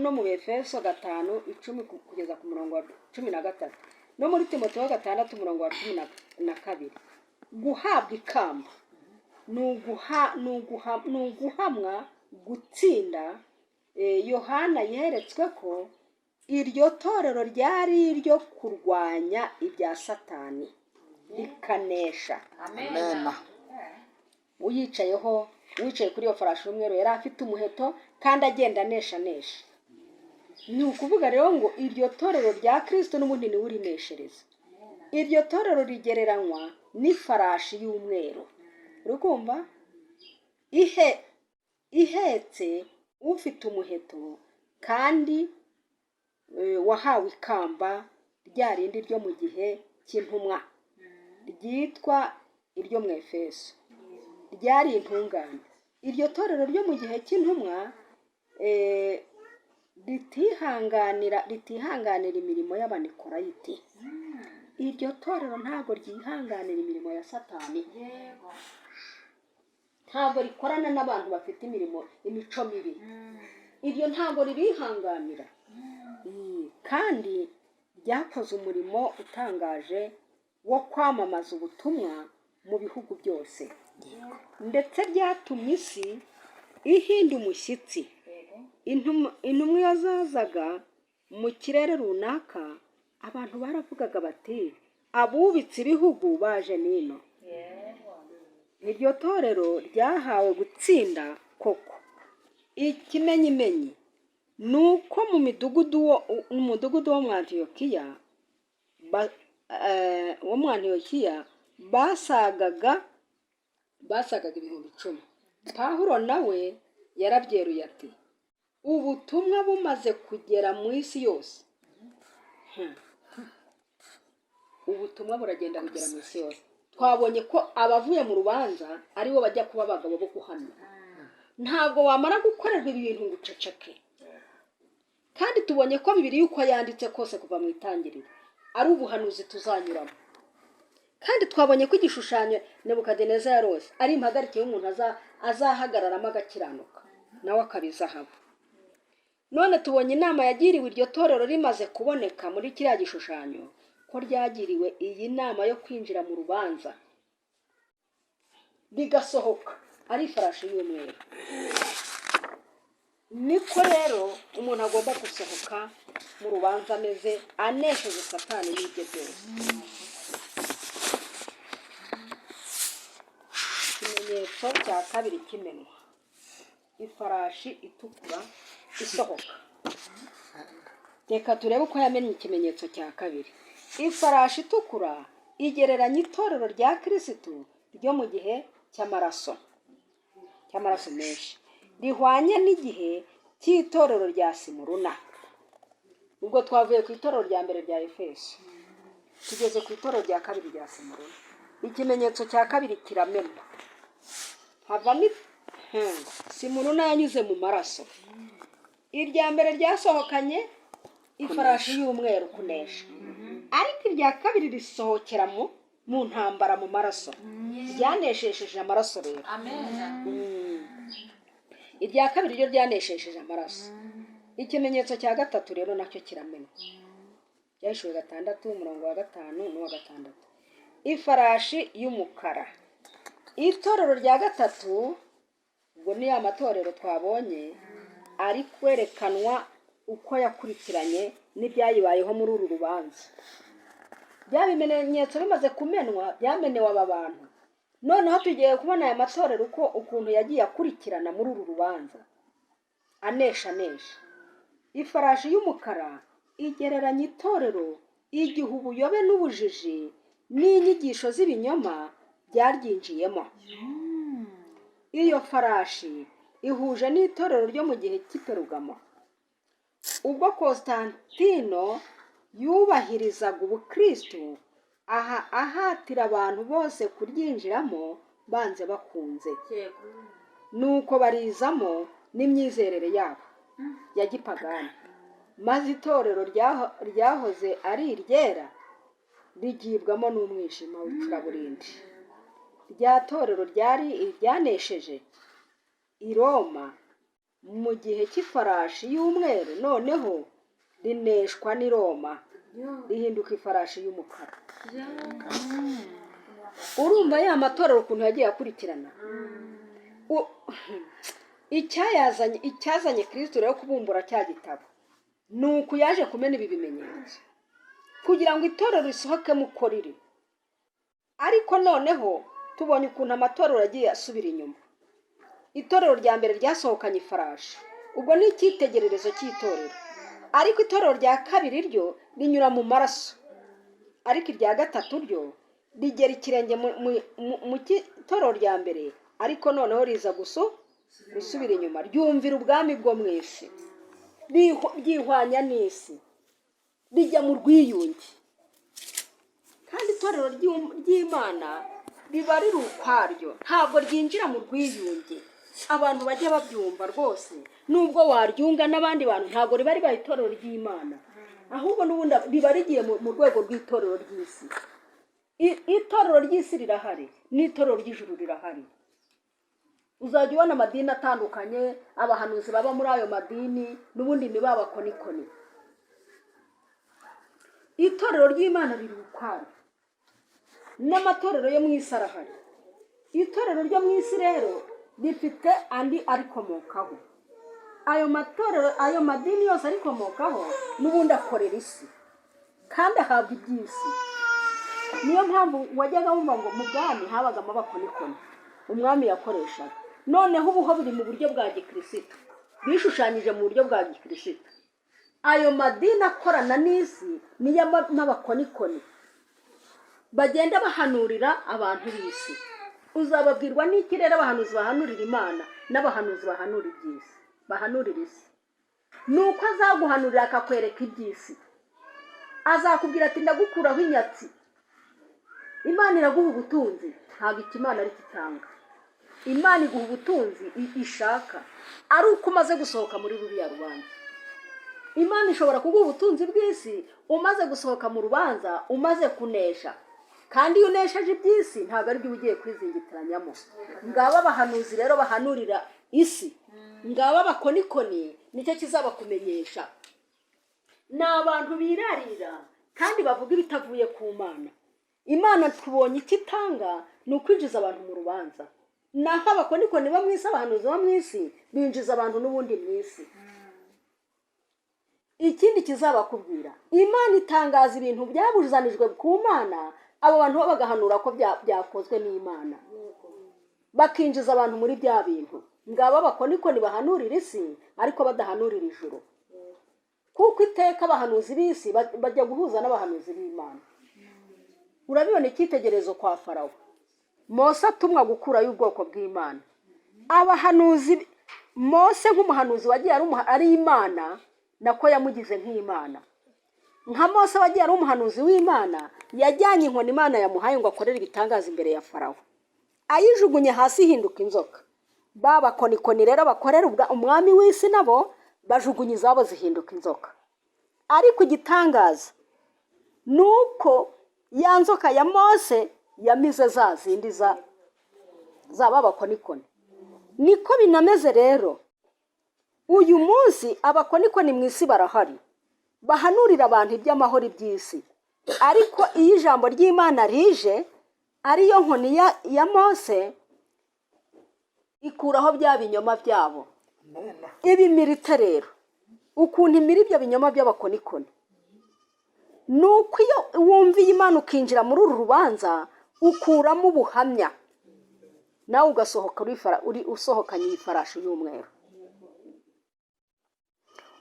A: no mu Efeso 5:10 kugeza ku murongo wa 13, no muri Timoteyo 6 umurongo wa 12. Guhabwa ikamba ni uguhamwa gutsinda. Yohana yeretswe ko iryo torero ryari iryo kurwanya ibya Satani rikanesha. Amen. Wicaye kuri iyo farashi y'umweru yari afite umuheto kandi agenda anesha. Ni ukuvuga rero ngo iryo torero rya Kristo n'ubundi niwe urineshereza. Iryo torero rigereranywa n'ifarashi y'umweru, urukumva, ihetse ufite umuheto kandi wahawe ikamba rya rindi ryo mu gihe cy'intumwa ryitwa iryo mu Efeso, ryari intungane. Iryo torero ryo mu gihe cy'intumwa ritihanganira imirimo y'Abanikolayiti. Iryo torero ntabwo ryihanganira imirimo ya Satani. ntabwo rikorana n'abantu bafite imico mibi. Iryo ntabwo ririhanganira. Kandi ryakoze umurimo utangaje wo kwamamaza ubutumwa mu bihugu byose, ndetse ryatumye isi ihinda umushyitsi. Intumwa iyo zazaga mu kirere runaka, abantu baravugaga bati abubitse ibihugu baje nino. Iryo torero ryahawe gutsinda koko. Ikimenyimenyi ni uko mu mudugudu wo mu Antiyokiya basagaga 10,000. Pawulo nawe yarabyeruye ati ubutumwa bumaze kugera mu isi yose. Ubutumwa buragenda bugera mu isi yose. Twabonye ko abavuye mu rubanza aribo bajya kuba abagabo bo guhamya. Ntabwo wamara gukorerwa ibintu ngo uceceke. Kandi tubonye ko Bibiliya uko yanditse kose kuva mu itangiriro ari ubuhanuzi tuzanyuramo. Kandi twabonye ko igishushanyo Nebukadineza yarose ari impagarike y'umuntu azahagararamo agakiranuka, nawe akabizahabu. None tubonye inama yagiriwe iryo torero rimaze kuboneka muri kiriya gishushanyo, ko ryagiriwe iyi nama yo kwinjira mu rubanza, rigasohoka ari ifarashi y'umweru. Niko rero umuntu agomba gusohoka mu rubanza ameze anesheje Satani n'ibye byose. Ikimenyetso cya kabiri kimenwa, ifarashi itukura isohoka. Reka turebe uko yamenye ikimenyetso cya kabiri. Ifarashi itukura igereranya itorero rya Kristo ryo mu gihe cy'amaraso menshi, rihwanye n'igihe cy'itorero rya Simuruna. Ubwo twavuye ku itorero rya mbere rya Efeso, tugeze ku itorero rya kabiri rya Simuruna. Ikimenyetso cya kabiri kiramenwa, havamo Simuruna yanyuze mu maraso. Irya mbere ryasohokanye ifarashi y'umweru kunesha, ariko irya kabiri risohokera mu ntambara mu maraso, ryaneshesheje amaraso rero. Irya kabiri ryo ryaneshesheje amaraso. Ikimenyetso cya gatatu rero nacyo kiramenwa, Yahishuwe 6:5 n'uwa 6. Ifarashi y'umukara. Itorero rya gatatu, ubwo ni amatorero twabonye, ari kwerekanwa uko yakurikiranye n'ibyayibayeho muri uru rubanza. Bya bimenyetso bimaze kumenwa byamenewe aba bantu. Noneho tugiye kubona aya matorero ukuntu yagiye akurikirana muri uru rubanza, anesha. Ifarashi y'umukara igereranya itorero igihe ubuyobe n'ubujiji n'inyigisho z'ibinyoma byaryinjiyemo. Iyo farashi ihuje n'itorero ryo mu gihe cy'Iperugamo, ubwo Konstantino yubahirizaga ubukristo, ahatira abantu bose kuryinjiramo banze bakunze. Nuko barizamo n'imyizerere yabo ya gipagani, maze itorero ryahoze ari iryera rigibwamo n'umwijima w'icuraburindi. Rya torero ryanesheje i Roma mu gihe cy'ifarashi y'umweru, noneho rineshwa n'i Roma, rihinduka ifarashi y'umukara. Urumva ya matorero ukuntu yagiye akurikirana. Icyazanye Kristo rero kubumbura cya gitabo, ni uku yaje kumena ibi bimenyetso kugira ngo itorero risohokemo uko riri. Ariko noneho tubonye ukuntu amatorero yagiye asubira inyuma. Itorero rya mbere ryasohokanye ifarashi, ubwo ni icyitegererezo cy'itorero. Ariko itorero rya kabiri ryo rinyura mu maraso, ariko irya gatatu ryo rigera ikirenge mu itorero rya mbere, ariko noneho riza gusubira inyuma, ryumvira ubwami bwo mu isi, ryihwanya n'isi, rijya mu rwiyunge. Kandi itorero ry'Imana riba riri ukwaryo, ntabwo ryinjira mu rwiyunge. Abantu bajya babyumva rwose, nubwo waryunga n'abandi bantu, ntabwo riba ribaye itorero ry'Imana, ahubwo n'ubundi riba rigiye mu rwego rw'itorero ry'isi. Itorero ry'isi rirahari, n'itorero ry'ijuru rirahari. uzajya ubona amadini atandukanye, abahanuzi baba muri ayo madini n'ubundi ni babakonikoni. Itorero ry'Imana riri ukwaro n'amatorero yo mu isi arahari. Itorero ryo mu isi rero rifite andi arikomokaho. Ayo matorero, ayo madini yose arikomokaho n'ubundi akorera isi kandi ahabwa iby'isi. Niyo mpamvu wajyaga wumva ngo mu bwami habagamo abakonikoni umwami yakoreshaga. Noneho ubuho biri mu buryo bwa gikristo, bishushanyije mu buryo bwa gikristo. Ayo madini akorana n'isi niyo n'abakonikoni bagenda bahanurira abantu b'isi. Uzababwirwa n'iki rero abahanuzi bahanurira Imana n'abahanuzi bahanura iby'isi, bahanurira isi? Nuko azaguhanurira akakwereka iby'isi, azakubwira ati ndagukuraho inyatsi. Imana iraguha ubutunzi, ntabwo Imana ari kitanga. Imana iguha ubutunzi ishaka ari uko umaze gusohoka muri ruriya rubanza. Imana ishobora kuguha ubutunzi bw'isi umaze gusohoka mu rubanza, umaze kunesha. Kandi iyo unesheje iby'isi ntabwo ari byo ugiye kwizingitiranyamo. Ngaba abahanuzi rero bahanurira isi, ngaba abakonikoni, nicyo kizabakumenyesha. Ni abantu birarira kandi bavuga ibitavuye ku Mana. Imana tubonye ikitanga ni ukwinjiza abantu mu rubanza. Naho abakonikoni bo mu isi, abahanuzi bo mu isi binjiza abantu n'ubundi mu isi. Ikindi kizabakubwira, Imana itangaza ibintu byabuzanijwe ku Mana, abo bantu bagahanura ko byakozwe n'Imana, bakinjiza abantu muri bya bintu. Ngaba abakonikoni bahanurira isi ariko badahanurira ijuru, kuko iteka abahanuzi b'isi bajya guhuza n'abahanuzi b'Imana. Urabibona icyitegerezo kwa Farawo, Mose atumwa gukurayo ubwoko bw'Imana. Abahanuzi, Mose nk'umuhanuzi wagiye ari Imana, nako yamugize nk'Imana. Nka Mose wagiye ari umuhanuzi w'Imana, yajyanye inkoni Imana yamuhaye ngo akorere ibitangaza imbere ya Farawo, ayijugunye hasi ihinduka inzoka. Babakonikoni rero bakorera umwami w'isi nabo bajugunye izabo zihinduka inzoka. Ariko igitangaza nuko ya nzoka ya Mose yamize za zindi za babakonikoni. Niko binameze rero uyu munsi, abakonikoni mu isi barahari bahanurira abantu iby'amahoro iby'isi. Ariko iyo ijambo ry'Imana rije, ariyo nkoni ya Mose, ikuraho bya binyoma byabo. Ibimirite rero ukuntu imira ibyo binyoma by'abakonikoni, nuko iyo wumviye Imana ukinjira muri uru rubanza, ukuramo ubuhamya, nawe ugasohoka usohokanye iyi farashi y'umweru.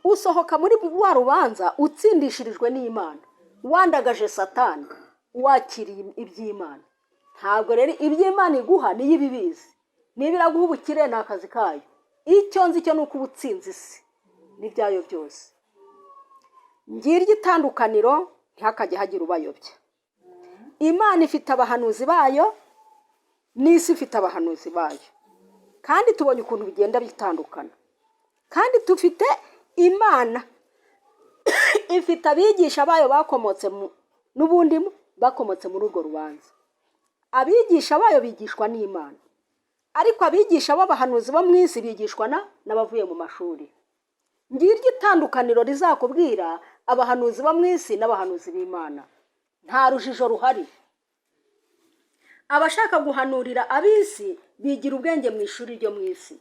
A: Usohoka muri wa rubanza utsindishirijwe n'Imana, wandagaje Satani, wakiriye iby'Imana. Ntabwo rero iby'Imana iguha niyo ibibizi, niba iraguha ubukire ni akazi kayo. Icyo nzi cyo ni uko ubutsinzi isi n'ibyayo byose. Ngiryo itandukaniro, ntihakajye hagira ubayobya. Imana ifite abahanuzi bayo, n'isi ifite abahanuzi bayo, kandi tubonye ukuntu bigenda bitandukana. Kandi tufite Imana ifite abigisha bayo bakomotse n'ubundi bakomotse muri urwo rubanza. Abigisha bayo bigishwa n'Imana, ariko abigisha b'abahanuzi bo mu isi bigishwa n'abavuye mu mashuri. Ngiryo itandukaniro rizakubwira abahanuzi bo mu isi n'abahanuzi b'Imana. Nta rujijo ruhari. Abashaka guhanurira ab'isi bigira ubwenge mu ishuri ryo mu isi,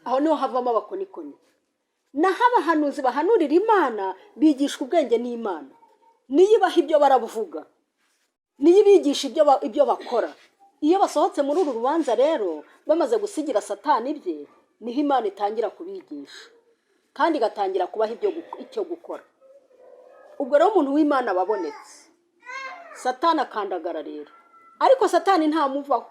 A: aho niho havamo abakonikoni. Naho abahanuzi bahanurira Imana bigishwa ubwenge n'Imana, niyo ibaha ibyo barabuvuga, niyo ibigisha ibyo bakora. Iyo basohotse muri uru rubanza rero, bamaze gusigira Satani ibye, niho Imana itangira kubigisha kandi igatangira kubaha icyo gukora. Ubwo rero umuntu w'Imana babonetse, Satani akandagara rero. Ariko Satani ntamuvaho,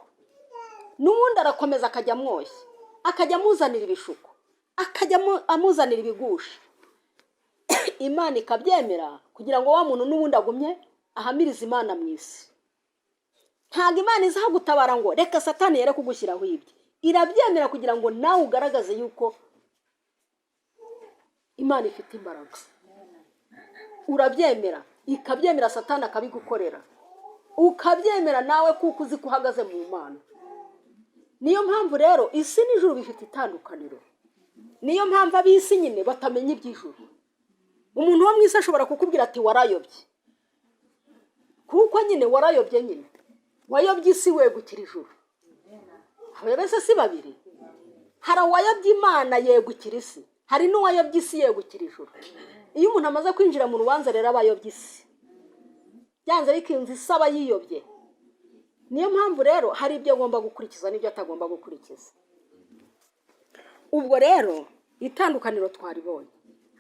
A: n'ubundi arakomeza akajya amwoshya, akajya amuzanira ibishuko, akajya amuzanira ibigusha. Imana ikabyemera kugira ngo wa muntu n'ubundi agumye ahamiriza Imana mu isi. Ntabwo Imana izaho gutabara ngo reka Satani yere kugushyiraho ibye. Irabyemera kugira ngo nawe ugaragaze yuko Imana ifite imbaraga. Urabyemera, ikabyemera, Satani akabigukorera. Ukabyemera nawe kuko uzi ko uhagaze mu Mana.
B: niyo mpamvu rero isi n'ijuru bifite itandukaniro. Niyo mpamvu ab'isi nyine batamenya iby'ijuru. Umuntu wo mu isi ashobora kukubwira ati warayobye, kuko nyine warayobye, nyine wayobye isi wegukira ijuru. Bese si babiri? Hari uwayobye Imana yegukira isi, hari n'uwayobye isi yegukira ijuru. Iyo umuntu amaze kwinjira mu rubanza rero aba ayobye isi, byanze bikunze isi aba yiyobye. Niyo mpamvu rero hari ibyo agomba gukurikiza n'ibyo atagomba gukurikiza. Ubwo rero itandukaniro twaribonye.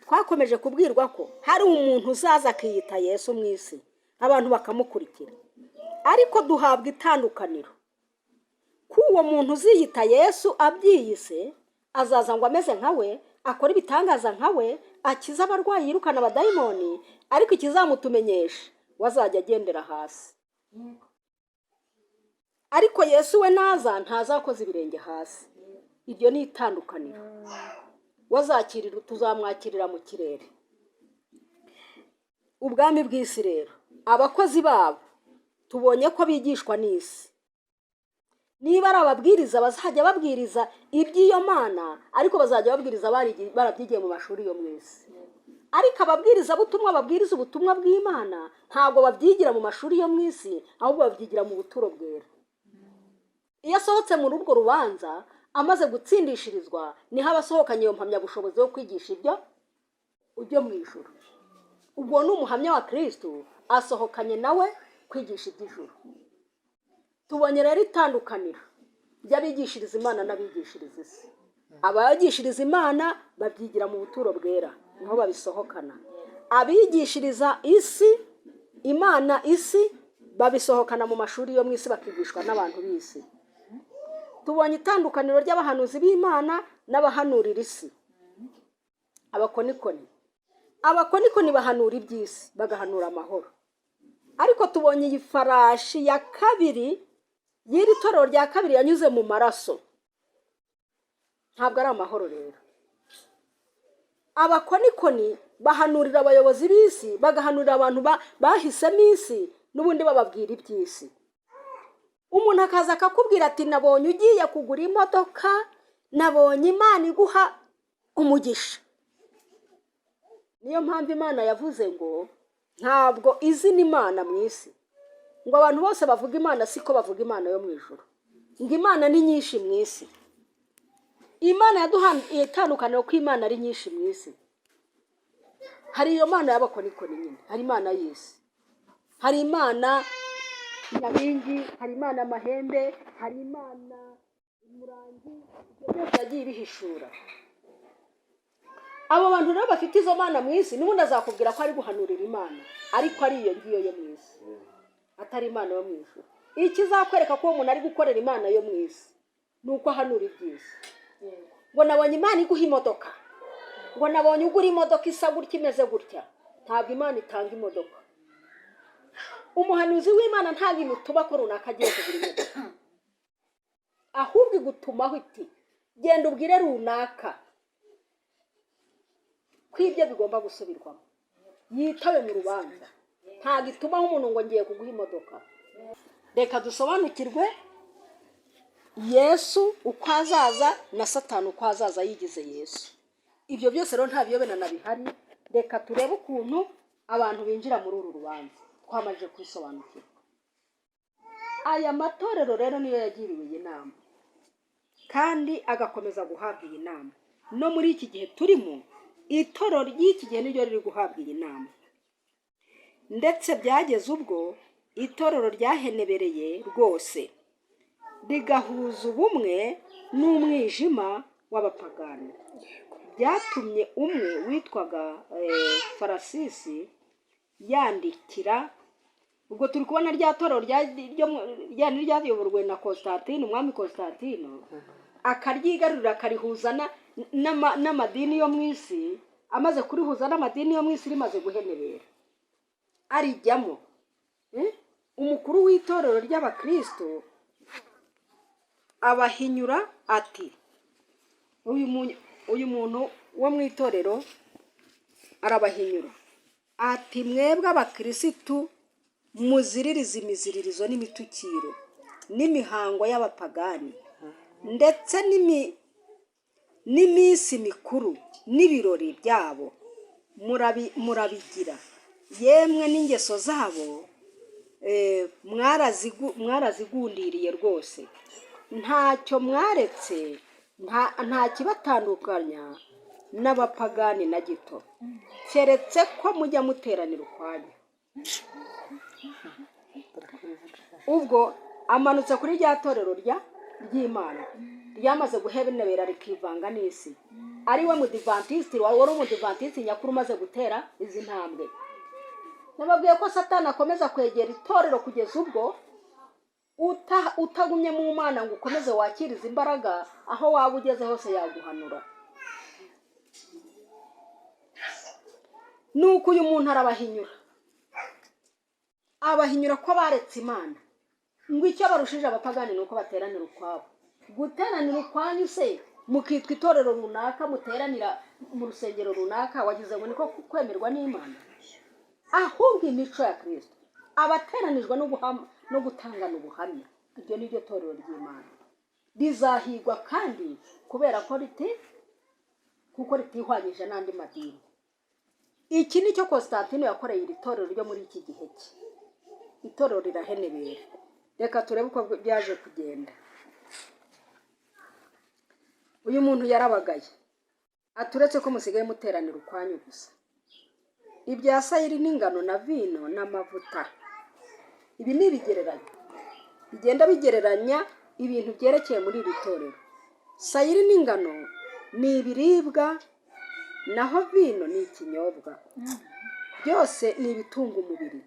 B: Twakomeje kubwirwa ko hari umuntu uzaza akiyita Yesu mu isi, abantu bakamukurikira. Ariko duhabwa itandukaniro ko uwo muntu uziyita Yesu abyiyise azaza ngo ameze nkawe, akora ibitangaza nkawe, akiza abarwayi, yirukana abadayimoni, ariko ikizamutumenyesha wazajya agendera hasi. Ariko Yesu we naza ntazakoza ibirenge hasi. Ibyo ni itandukaniro. Wazakirira, tuzamwakirira mu kirere. Ubwami bw'isi rero, abakozi babo tubonye ko bigishwa n'isi. Niba ari ababwiriza bazajya babwiriza iby'iyo Mana, ariko bazajya babwiriza barabyigiye mu mashuri yo mu isi. Ariko ababwiriza butumwa babwiriza ubutumwa bw'Imana ntabwo babyigira mu mashuri yo mu isi, ahubwo babyigira mu buturo bwera. Iyo asohotse muri urwo rubanza amaze gutsindishirizwa, niho abasohokanye iyo mpamyabushobozi yo kwigisha ibyo mu ijuru. Ubwo ni umuhamya wa Kristo asohokanye nawe kwigisha iby'ijuru. Tubonye rero itandukaniro ry'abigishiriza Imana n'abigishiriza isi. Abagishiriza Imana babyigira mu buturo bwera, niho babisohokana. Abigishiriza isi Imana isi babisohokana mu mashuri yo mu isi, bakigishwa n'abantu b'isi. Tubonye itandukaniro ry'abahanuzi b'Imana n'abahanurira isi. Abakonikoni bahanura iby'isi, bagahanura amahoro. Ariko tubonye iyi farashi ya kabiri y'iri torero rya kabiri yanyuze mu maraso. Ntabwo ari amahoro rero. Abakonikoni bahanurira abayobozi b'isi, bagahanurira abantu bahisemo isi, n'ubundi bababwira iby'isi. Umuntu akaza akakubwira ati nabonye ugiye kugura imodoka, nabonye Imana iguha umugisha. Niyo mpamvu Imana yavuze ngo ntabwo izina Imana mu isi. Ngo abantu bose bavuga Imana siko bavuga Imana yo mu ijuru. Ngo Imana ni nyinshi mu isi. Imana yaduhaye itandukaniro ko Imana ari nyinshi mu isi. Hari iyo Mana y'abakonikoni nyine, hari Imana y'isi. Hari Imana Nyabingi, hari Imana Mahembe, hari Imana Umurangi, ibyo byose yagiye bihishura. Abo bantu rero bafite izo Mana mu isi, n'ubundi azakubwira ko ari guhanurira Imana, ariko ari iyo ngiyo yo mu isi, atari Imana yo mu ijuru. Ikizakwereka ko uwo muntu ari gukorera Imana yo mu isi ni uko ahanura iby'isi. Ngo nabonye Imana iguha imodoka, ngo nabonye ugura imodoka isa gutya imeze gutya. Ntabwo Imana itanga imodoka. Umuhanuzi w'Imana ntabwo imutuba ko runaka agiye kugura imodoka, ahubwo igutumaho iti genda ubwire runaka ko ibyo bigomba gusubirwamo, yitawe mu rubanza. Ntabwo itumaho umuntu ngo ngiye kuguha imodoka. Reka dusobanukirwe Yesu uko azaza na Satani uko azaza yigize Yesu. Ibyo byose rero nta biyoberana bihari. Reka turebe ukuntu abantu binjira muri uru rubanza. Twamaze kwisobanukirwa. Aya matorero rero niyo yagiriwe iyi nama, kandi agakomeza guhabwa iyi nama. No muri iki gihe turimo, itorero ry'iki gihe niryo riri guhabwa iyi nama. Ndetse byageze ubwo itorero ryahenebereye rwose, rigahuza ubumwe n'umwijima w'abapagani. Byatumye umwe witwaga Farasisi yandikira, ubwo turi kubona rya torero ryayoborwe na Constantine, umwami Constantine, akaryigarurira akarihuza n'amadini yo mu isi. Amaze kurihuza n'amadini yo mu isi, rimaze guhenebera arijyamo. Umukuru w'itorero ry'abakristo abahinyura ati, uyu muntu wo mu itorero arabahinyura ati, mwebwe abakirisitu muziririza imiziririzo n'imitukiro n'imihango y'abapagani, ndetse n'iminsi mikuru n'ibirori byabo murabigira, yemwe n'ingeso zabo mwarazigundiriye rwose. Ntacyo mwaretse, nta kibatandukanya n'abapagani na gito, keretse ko mujya muteranira ukwanyu. Ubwo amanutse kuri rya torero ry'Imana ryamaze guhenebera rikivanga n'isi, ari we mudivantisiti, wari umudivantisiti nyakuri umaze gutera izi ntambwe. Nababwiye ko Satani akomeza kwegera itorero kugeza ubwo utagumye mu Mana ngo ukomeze wakiriza imbaraga, aho waba ugeze hose yaguhanura. Nuko uyu muntu abahinyura ko baretse Imana, ngo icyo barushije abapagani ni uko bateranira ukwabo. Guteranira ukwanyu se mukitwa itorero runaka, muteranira mu rusengero runaka, wagize ngo niko kwemerwa n'Imana? Ahubwo imico ya Kristo, abateranijwe no gutangana ubuhamya, iryo ni ryo torero ry'Imana. Rizahigwa kandi kubera ko ritihwanyije n'andi madini. Iki ni cyo Konstantino yakoreye iri torero ryo muri iki gihe cye. Itorero rirahenebera. Reka turebe uko byaje kugenda. Uyu muntu yarabagaye, aturetse ko musigaye muteranira ukwanyu gusa. Ibya sayiri n'ingano na vino n'amavuta, ibi ni ibigereranyo bigenda bigereranya ibintu byerekeye muri iri torero. Sayiri n'ingano ni ibiribwa, naho vino ni ikinyobwa. Byose ni ibitunga umubiri.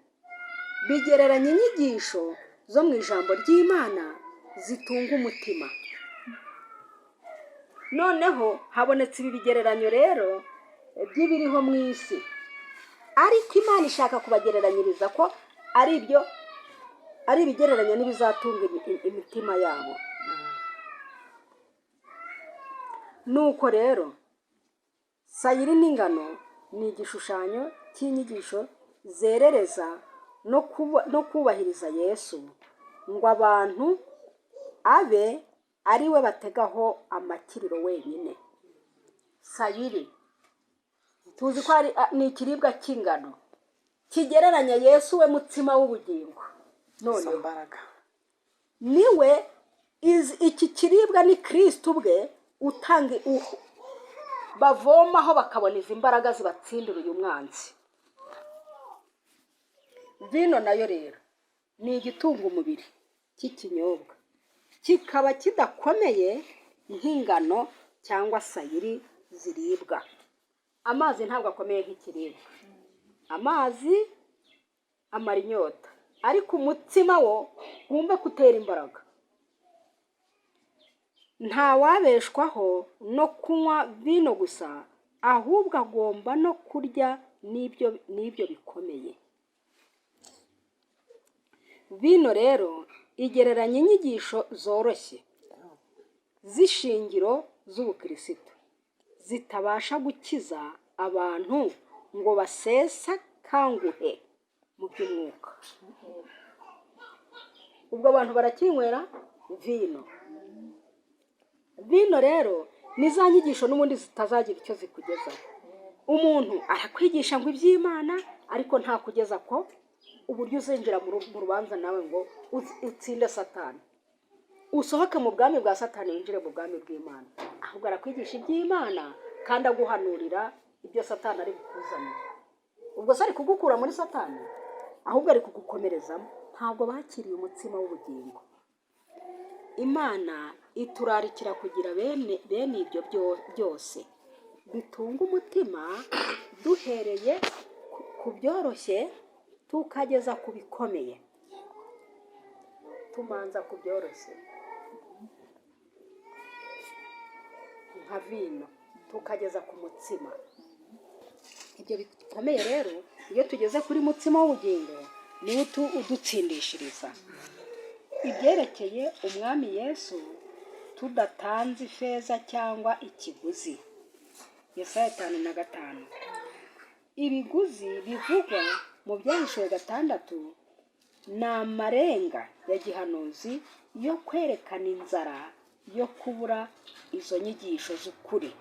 B: Bigereranya inyigisho zo mu ijambo ry'Imana zitunga umutima. Noneho habonetse ibi bigereranyo rero by'ibiriho mu isi, ariko Imana ishaka kubagereranyiriza ko ari ibigereranya n'ibizatunga imitima yabo. Nuko rero sayiri n'ingano ni igishushanyo cy'inyigisho zerereza no kubahiriza Yesu, ngo abantu abe ari we bategaho amakiriro wenyine. Sayiri tuzi ko ni ikiribwa cy'ingano kigereranya Yesu we mutsima w'ubugingo. None niwe iki kiribwa ni Kristo ubwe utanga bavomaho bakabona izi imbaraga zibatsindira uyu mwanzi. Vino nayo rero ni igitunga umubiri cy'ikinyobwa, kikaba kidakomeye nk'ingano cyangwa sayiri ziribwa. Amazi ntabwo akomeye nk'ikiribwa. Amazi amara inyota, ariko umutsima wo wumve kutera imbaraga. Nta wabeshwaho no kunywa vino gusa, ahubwo agomba no kurya n'ibyo bikomeye. Vino rero igereranya inyigisho zoroshye z'ishingiro z'ubukirisitu, zitabasha gukiza abantu ngo basesa kanguhe mu by'umwuka. Ubwo abantu barakinywera vino. Vino rero ni za nyigisho n'ubundi zitazagira icyo zikugezaho. Umuntu arakwigisha ngo iby'Imana, ariko nta kugeza ko uburyo uzinjira mu rubanza nawe ngo utsinde Satani, usohoke mu bwami bwa Satani winjire mu bwami bw'Imana. Ahubwo arakwigisha iby'Imana kandi aguhanurira ibyo Satani ari bukuzanire. Ubwo se ari kugukura muri Satani, ahubwo ari kugukomerezamo. Ntabwo bakiriye umutsima w'ubugingo. Imana iturarikira kugira bene ibyo byose bitunga umutima, duhereye ku byoroshye tukageza ku bikomeye. Tumanza ku byoroshye nka vino, tukageza ku mutsima. Ibyo bikomeye rero iyo tugeze kuri mutsima w'ubugingo niwo udutsindishiriza. Ibyerekeye umwami Yesu tudatanze ifeza cyangwa ikiguzi. Yesaya 5:5. Ibiguzi bivugwa mu Byahishuwe 6 ni amarenga ya gihanuzi yo kwerekana inzara yo kubura izo nyigisho z'ukuri.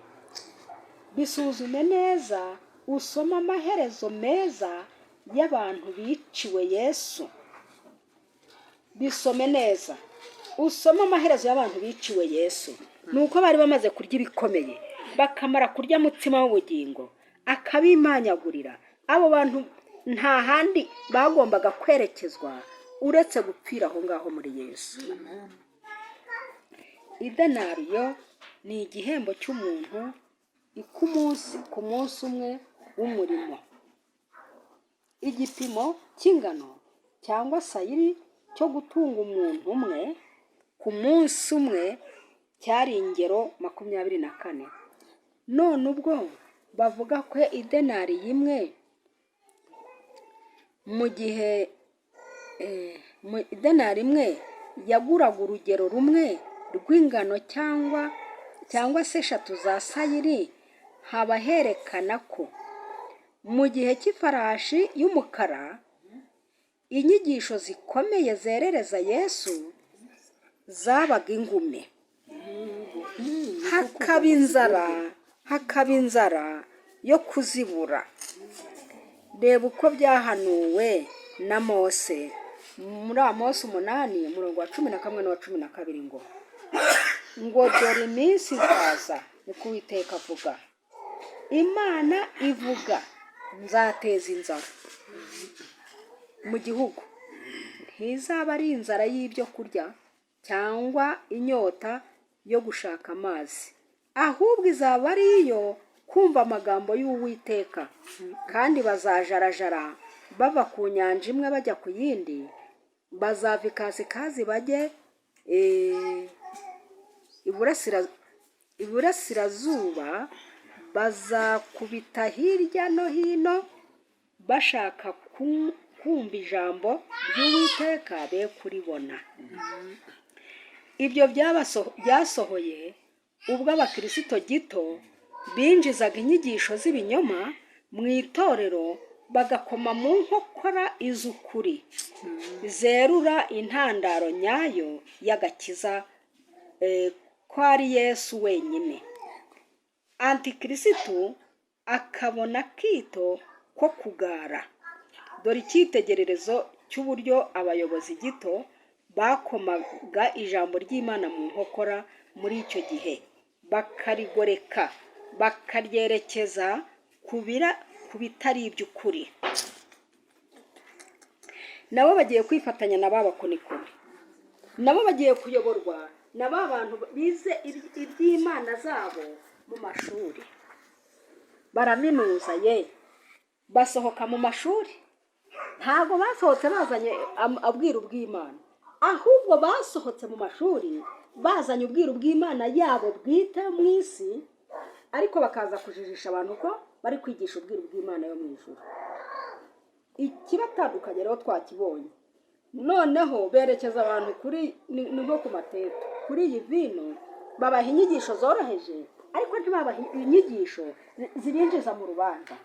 B: Bisuzume neza, usome amaherezo meza y'abantu biciwe Yesu. Bisome neza, usome amaherezo y'abantu biciwe Yesu. Ni uko bari bamaze kurya ibikomeye, bakamara kurya umutsima w'ubugingo, akabimanyagurira. Abo bantu nta handi bagombaga kwerekezwa uretse gupfira aho ngaho muri Yesu. Idenariyo ni igihembo cy'umuntu ku munsi umwe w'umurimo. Igipimo cy'ingano cyangwa sayiri cyo gutunga umuntu umwe ku munsi umwe cyari ingero 24. None ubwo bavuga ko idenari imwe mu gihe idenari imwe yaguraga urugero rumwe rw'ingano cyangwa se 3 za sayiri, haba herekana ko mu gihe cy'ifarashi y'umukara inyigisho zikomeye zerereza Yesu zabaga ingume. Hakaba inzara yo kuzibura. Reba uko byahanuwe na Mose muri Amosi 8:11-12 ngo dore iminsi izaza, ni ko Uwiteka avuga. Imana ivuga, nzateza inzara mu gihugu. Ntizaba ari inzara y'ibyo kurya cyangwa inyota yo gushaka amazi, ahubwo izaba ari iyo kumva amagambo y'Uwiteka. Kandi bazajarajara bava ku nyanja imwe bajya ku yindi, bazava ikasikazi bajye iburasirazuba, bazakubita hirya no hino bashaka kumva ijambo ry'Uwiteka be kuribona. Ibyo byasohoye ubwo abakristo gito binjizaga inyigisho z'ibinyoma mu itorero, bagakoma mu nkokora iz'ukuri zerura intandaro nyayo y'agakiza, ko ari Yesu wenyine. Antikristo akabona kito ko kugara. Dore icyitegererezo cy'uburyo abayobozi gito bakomaga ijambo ry'Imana mu nkokora muri icyo gihe, bakarigoreka, bakaryerekeza ku bitari iby'ukuri. Nabo bagiye kwifatanya na ba bakonikoni, nabo bagiye kuyoborwa na ba bantu bize iby'Imana zabo mu mashuri. Baraminuza basohoka mu mashuri. Ntabwo basohotse bazanye ubwiru bw'Imana, ahubwo basohotse mu mashuri bazanye ubwiru bw'Imana yabo bwite mu isi, ariko bakaza kujijisha abantu ko bari kwigisha ubwiru bw'Imana yo mu ijuru. Ikibatandukanye rero twakibonye. Noneho berekeza abantu nibwo ku mateto, kuri iyi vino babaha inyigisho zoroheje, ariko ntibabaha inyigisho zibinjiza mu rubanza.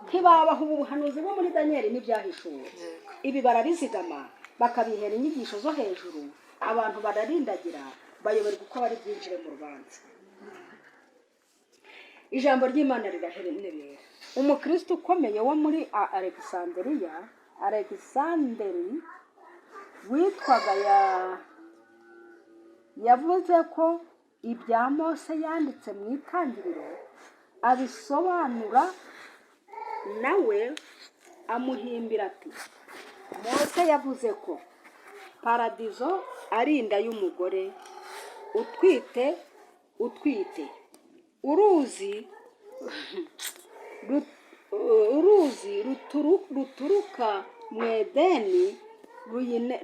B: Ntibabaha ubuhanuzi bwo muri Daniyeli n'ibyahishuwe. Ibi barabizigama bakabihera inyigisho zo hejuru, abantu bararindagira bayoberwa uko bari byinjire mu rubanza. Ijambo ry'Imana riraherenera. Umukristo ukomeye wo muri Alexanderi witwaga yavuze ko ibya Mose yanditse mu Itangiriro abisobanura, nawe amuhimbira ati, Mose yavuze ko paradizo ari inda y'umugore utwite. Uruzi ruturuka mu Edeni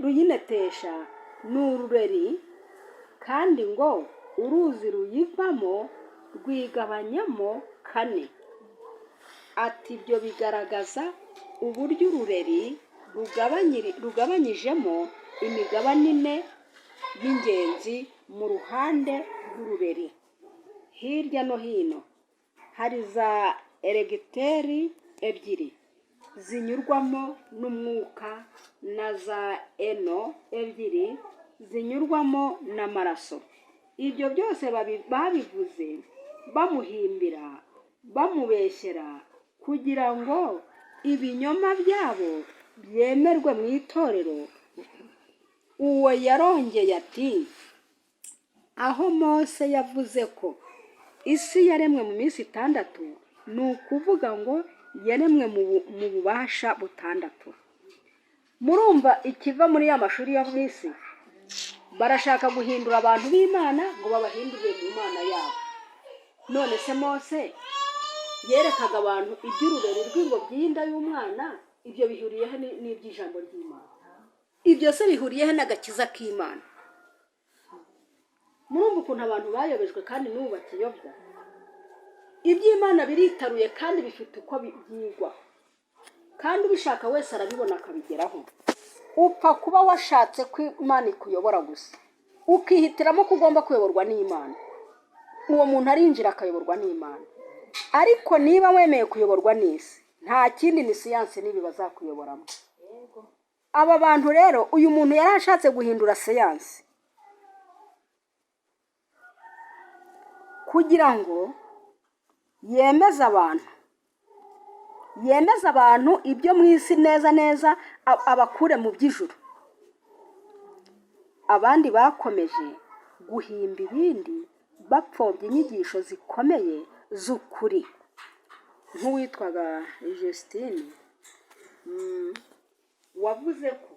B: ruyinetesha n'urureri, kandi ngo uruzi ruyivamo rwigabanyamo 4. Ati ibyo bigaragaza uburyo urureri rugabanyijemo imigabane 4 y'ingenzi mu ruhande rw'urureri. Hirya no hino hari za eregiteri 2 zinyurwamo n'umwuka, na za eno 2 zinyurwamo n'amaraso. ibyo byose babivuze bamuhimbira bamubeshyera kugira ngo ibinyoma byabo byemerwe mu itorero. Uwo yarongeye ati, aho Mose yavuze ko isi yaremwe mu minsi 6, ni ukuvuga ngo yaremwe mu bubasha 6. Murumva ikiva muri ya mashuri yo mu isi? Barashaka guhindura abantu b'Imana ngo babahindure mu Mana yabo. None se Mose yerekaga abantu iby'ururero rw'ingobyi y'inda y'umwana, ibyo bihuriyeho n'iby'ijambo ry'Imana? Ibyo se bihuriyeho n'agakiza k'Imana? Murumva ukuntu abantu bayobejwe kandi n'ubu bakiyobya? Iby'Imana biritaruye kandi bifite uko byigwa, kandi ubishaka wese arabibona akabigeraho. Upfa kuba washatse ko Imana ikuyobora gusa, ukihitiramo ko ugomba kuyoborwa n'Imana, uwo muntu arinjira akayoborwa n'Imana. Ariko niba wemeye kuyoborwa n'isi, nta kindi ni siyanse n'ibi bazakuyoboramo. Aba bantu rero, uyu muntu yari ashatse guhindura siyanse kugira ngo yemeze abantu ibyo mu isi neza neza, abakure mu by'ijuru. Abandi bakomeje guhimba ibindi, bapfobya inyigisho zikomeye z'ukuri, nk'uwitwaga Justine wavuze ko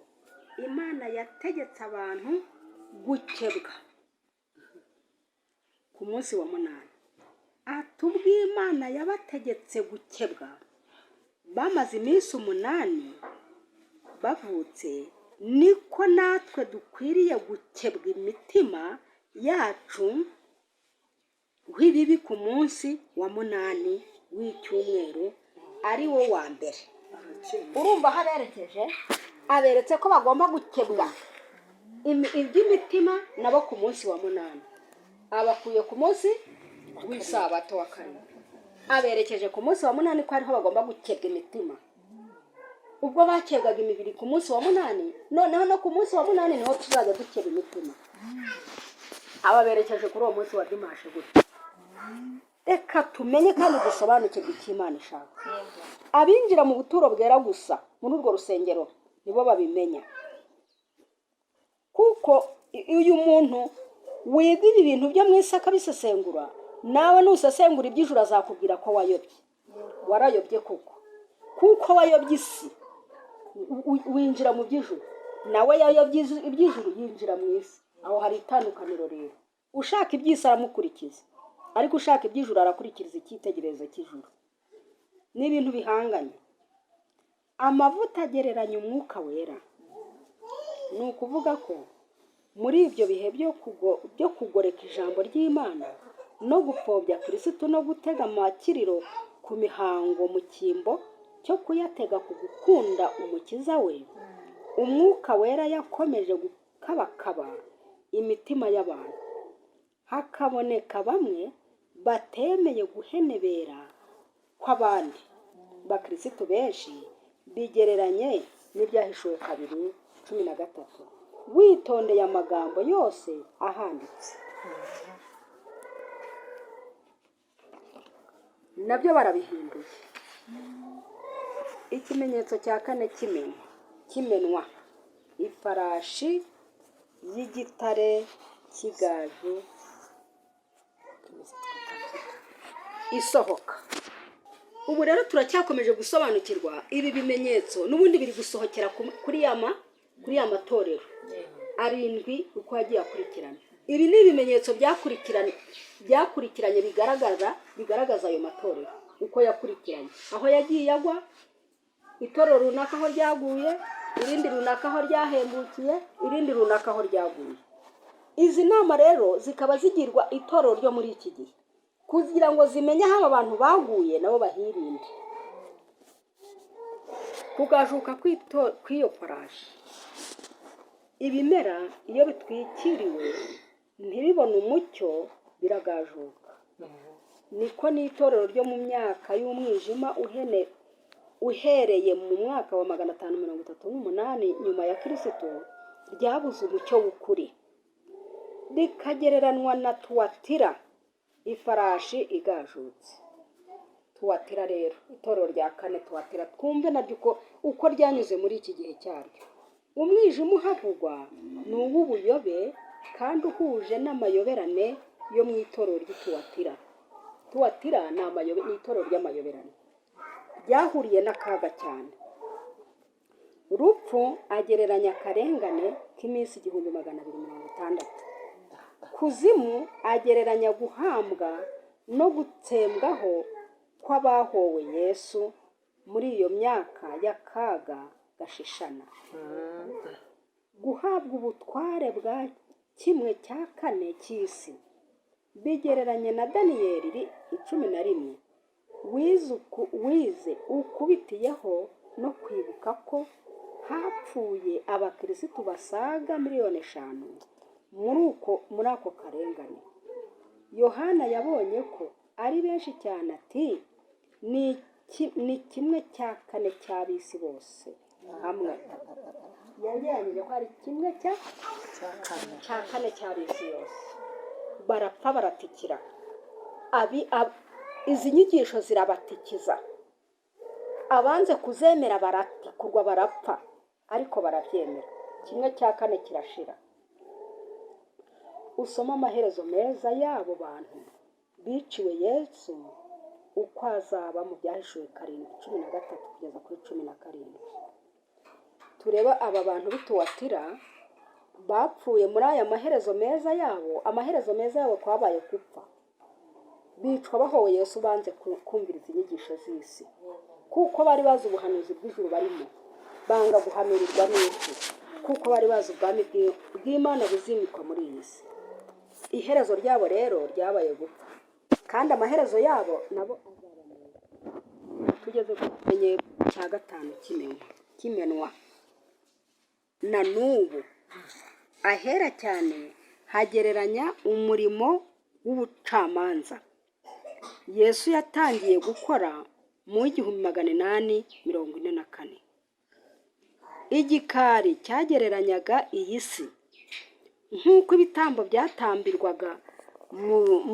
B: Imana yategetse abantu gukebwa ku munsi wa 8. Ati ubwo Imana yabategetse gukebwa bamaze iminsi 8 bavutse, niko natwe dukwiriye gukebwa imitima yacu w'ibibi ku munsi wa 8 w'icyumweru, ari wo wa mbere. Urumva haberekeje, aberetse ko bagomba gukebwa iby'imitima nabo ku munsi wa 8. Abakuye ku munsi w'isabato wa 4, aberekeje ku munsi wa 8 ko ariho bagomba gukebwa imitima. Ubwo bakebwaga imibiri ku munsi wa 8, noneho no ku munsi wa 8 niho tuzajya dukeba imitima. Ababerekeje kuri uwo munsi wa dimanche gutya. Reka tumenye kandi dusobanukirwe icyo Imana ishaka. Abinjira mu buturo bwera gusa muri urwo rusengero nibo babimenya, kuko uyu muntu wiga ibi bintu byo mu isi akabisesengura, nawe nusesengura iby'ijuru azakubwira ko wayobye. Warayobye kuko wayobye isi, winjira mu by'ijuru. Nawe yayobye iby'ijuru, yinjira mu isi. Aho hari itandukaniro rero. Ushaka iby'isi aramukurikiza, ariko ushaka iby'ijuru arakurikiriza icyitegererezo cy'ijuru. Ni ibintu bihanganye. Amavuta agereranya umwuka wera. Ni ukuvuga ko muri ibyo bihe byo kugoreka ijambo ry'Imana no gupfobya Kristo no gutega amakiriro ku mihango mu cyimbo cyo kuyatega ku gukunda umukiza we, umwuka wera yakomeje gukabakaba imitima y'abantu. Hakaboneka bamwe batemeye guhenebera kw'abandi bakristo benshi, bigereranye n'ibyahishuwe 2:13, witondeye amagambo yose ahanditse. Nabyo barabihinduye. Ikimenyetso cya 4 kimenwa, ifarashi y'igitare cy'igaju isohoka. Ubu rero turacyakomeje gusobanukirwa ibi bimenyetso, n'ubundi biri gusohokera kuri ya matorero 7 uko yagiye akurikirana. Ibi ni ibimenyetso byakurikiranye bigaragaza ayo matorero uko yakurikiranye, aho yagiye agwa, itorero runaka aho ryaguye, irindi runaka aho ryahembukiye, irindi runaka aho ryaguye. Izi nama rero zikaba zigirwa itorero ryo muri iki gihe kugira ngo zimenye aho abantu baguye nabo bahirinde. Kugajuka kw'iyo farashi. Ibimera iyo bitwikiriwe ntibibone umucyo biragajuka. Niko n'itorero ryo mu myaka y'umwijima uhereye mu mwaka wa 538 nyuma ya Kristo ryabuze umucyo w'ukuri. rikagereranywa na Tuwatira, ifarashi igajutse. Tuwatira rero, itorero rya kane Tuwatira, twumve naryo uko ryanyuze muri iki gihe cyaryo. Umwijima uhavugwa ni uw'ubuyobe kandi uhuje n'amayoberane yo mu itorero ry'Ituwatira. Tuwatira ni itorero ry'amayoberane ryahuriye n'akaga cyane. Rupfu agereranya akarengane k'iminsi 1260. Kuzimu agereranya guhambwa no gutsembwaho kw'abahowe Yesu muri iyo myaka y'akaga gashishana. Guhabwa ubutware bwa 1/4 cy'isi bigereranye na Daniyeli 11 wize ukubitiyeho no kwibuka ko hapfuye abakirisitu basaga 5 miliyoni muri ako karengane. Yohana yabonye ko ari benshi cyane, ati ni 1/4 cy'abisi bose hamwe. Yagereranyije ko ari 1/4 cy'abisi yose. Barapfa baratikira. Izi nyigisho zirabatikiza. Abanze kuzemera baratikurwa, barapfa, ariko barabyemera. 1/4 kirashira. Usoma amaherezo meza y'abo bantu biciwe Yesu uko azaba mu Byahishuwe 7:13 kugeza kuri 17. Tureba aba bantu b'Ituwatira bapfuye muri aya maherezo meza yabo. Amaherezo meza yabo kwabaye gupfa. Bicwa bahowe Yesu banze kumvira inyigisho z'isi, kuko bari bazi ubuhanuzi bw'ijuru barimo, banga guhamirirwa n'isi, kuko bari bazi ubwami bw'Imana buzimikwa muri iyi si. Iherezo ryabo rero ryabaye gupfa, kandi amaherezo yabo nabo azaba meza. Tugeze ku kimenyetso cya 5 kimenwa. Na n'ubu ahera cyane hagereranya umurimo w'ubucamanza Yesu yatangiye gukora mu 1844. Igikari cyagereranyaga iyi si. Nk'uko ibitambo byatambirwaga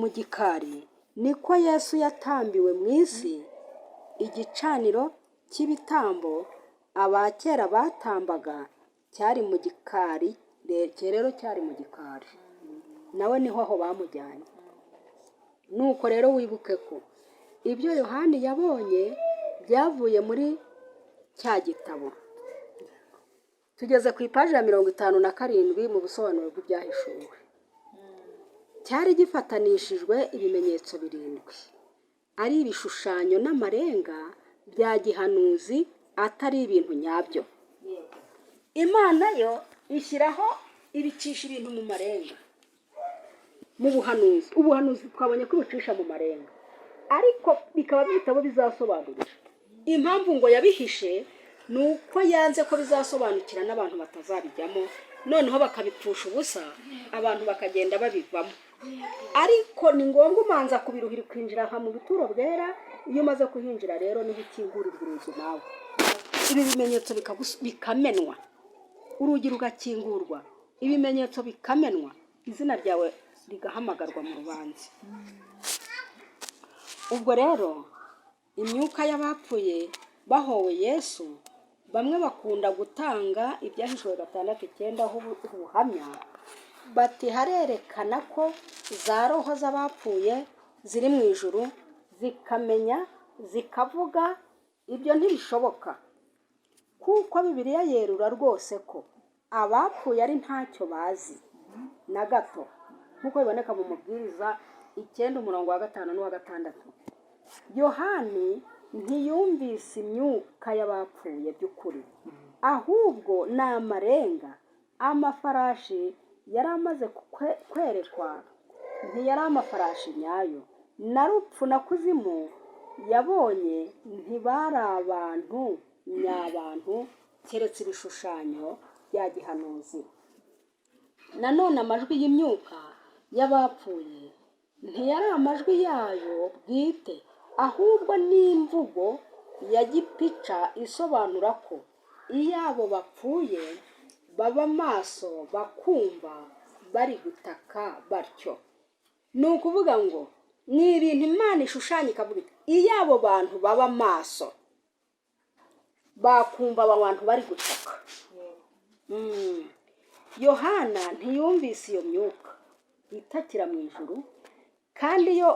B: mu gikari, niko Yesu yatambiwe mu isi. Igicaniro cy'ibitambo abakera batambaga cyari mu gikari, rero cyari mu gikari, nawe niho aho bamujyanye. Nuko rero wibuke ko ibyo Yohani yabonye byavuye muri cya gitabo. Tugeze ku ipaji ya 57 mu busobanuro bw'Ibyahishuwe. Cyari gifatanishijwe ibimenyetso 7, ari ibishushanyo n'amarenga bya gihanuzi, atari ibintu nyabyo. Imana yo ishyiraho ibicisha ibintu mu marenga. Mu buhanuzi, ubuhanuzi twabonye ko bucisha mu marenga, ariko bikaba bitabo bizasobanurira. Impamvu ngo yabihishe nuko yanze ko bizasobanukira n'abantu batazabijyamo, noneho bakabipfusha ubusa, abantu bakagenda babivamo. Ariko ni ngombwa umanza kubiruhira kwinjira mu buturo bwera. Iyo umaze kuhinjira rero niho ukingurirwa urugi nawe. Ibi bimenyetso bikamenwa, urugi rugakingurwa, ibimenyetso bikamenwa, izina ryawe rigahamagarwa mu rubanza. Ubwo rero imyuka y'abapfuye bahowe Yesu, bamwe bakunda gutanga Ibyahishuwe 6:9 ubuhamya, bati harerekana ko za roho z'abapfuye ziri mu ijuru zikamenya zikavuga. Ibyo ntibishoboka, kuko Bibiliya yerura rwose ko abapfuye ari ntacyo bazi na gato, nk'uko biboneka mu Mubwiriza 9:5 n'uwa 6. Yohani ntiyumvise imyuka y'abapfuye by'ukuri, ahubwo ni amarenga. Amafarashi yari amaze kwerekwa ntiyari amafarashi nyayo. Na rupfu na kuzimu yabonye ntibari abantu nyabantu, keretse ibishushanyo bya gihanuzi. Nanone amajwi y'imyuka y'abapfuye ntiyari amajwi yayo bwite, ahubwo n'imvugo ya gipica isobanura ko iyo abo bapfuye baba maso bakumva, bari gutaka batyo. Ni ukuvuga ngo ni ibintu Imana ishushanya ikavuga iti iyo abo bantu baba maso bakumva aba bantu bari gutaka. Yohana ntiyumvise iyo myuka itakira mu ijuru, kandi iyo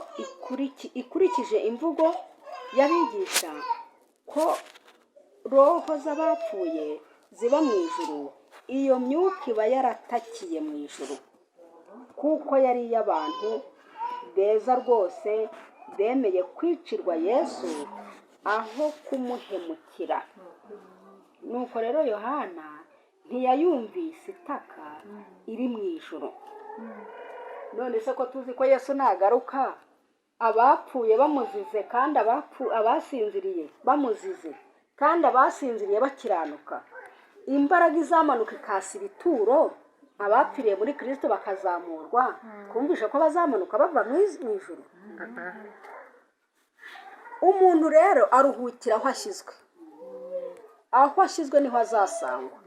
B: ikurikije imvugo y'abigisha ko roho z'abapfuye ziba mu ijuru, iyo myuka iba yaratakiye mu ijuru, kuko yari iy'abantu beza rwose bemeye kwicirwa Yesu aho kumuhemukira. Nuko rero Yohana ntiyayumvise itaka iri mu ijuru. None se ko tuzi ko Yesu nagaruka abapfuye bamuzize kandi abasinziriye bamuzize kandi abasinziriye bakiranuka, imbaraga izamanuka ikasa ibituro, abapfiriye muri Kristo bakazamurwa, kumvisha ko bazamanuka bava mu ijuru. Umuntu rero aruhukira aho ashyizwe. Aho ashyizwe niho azasangwa.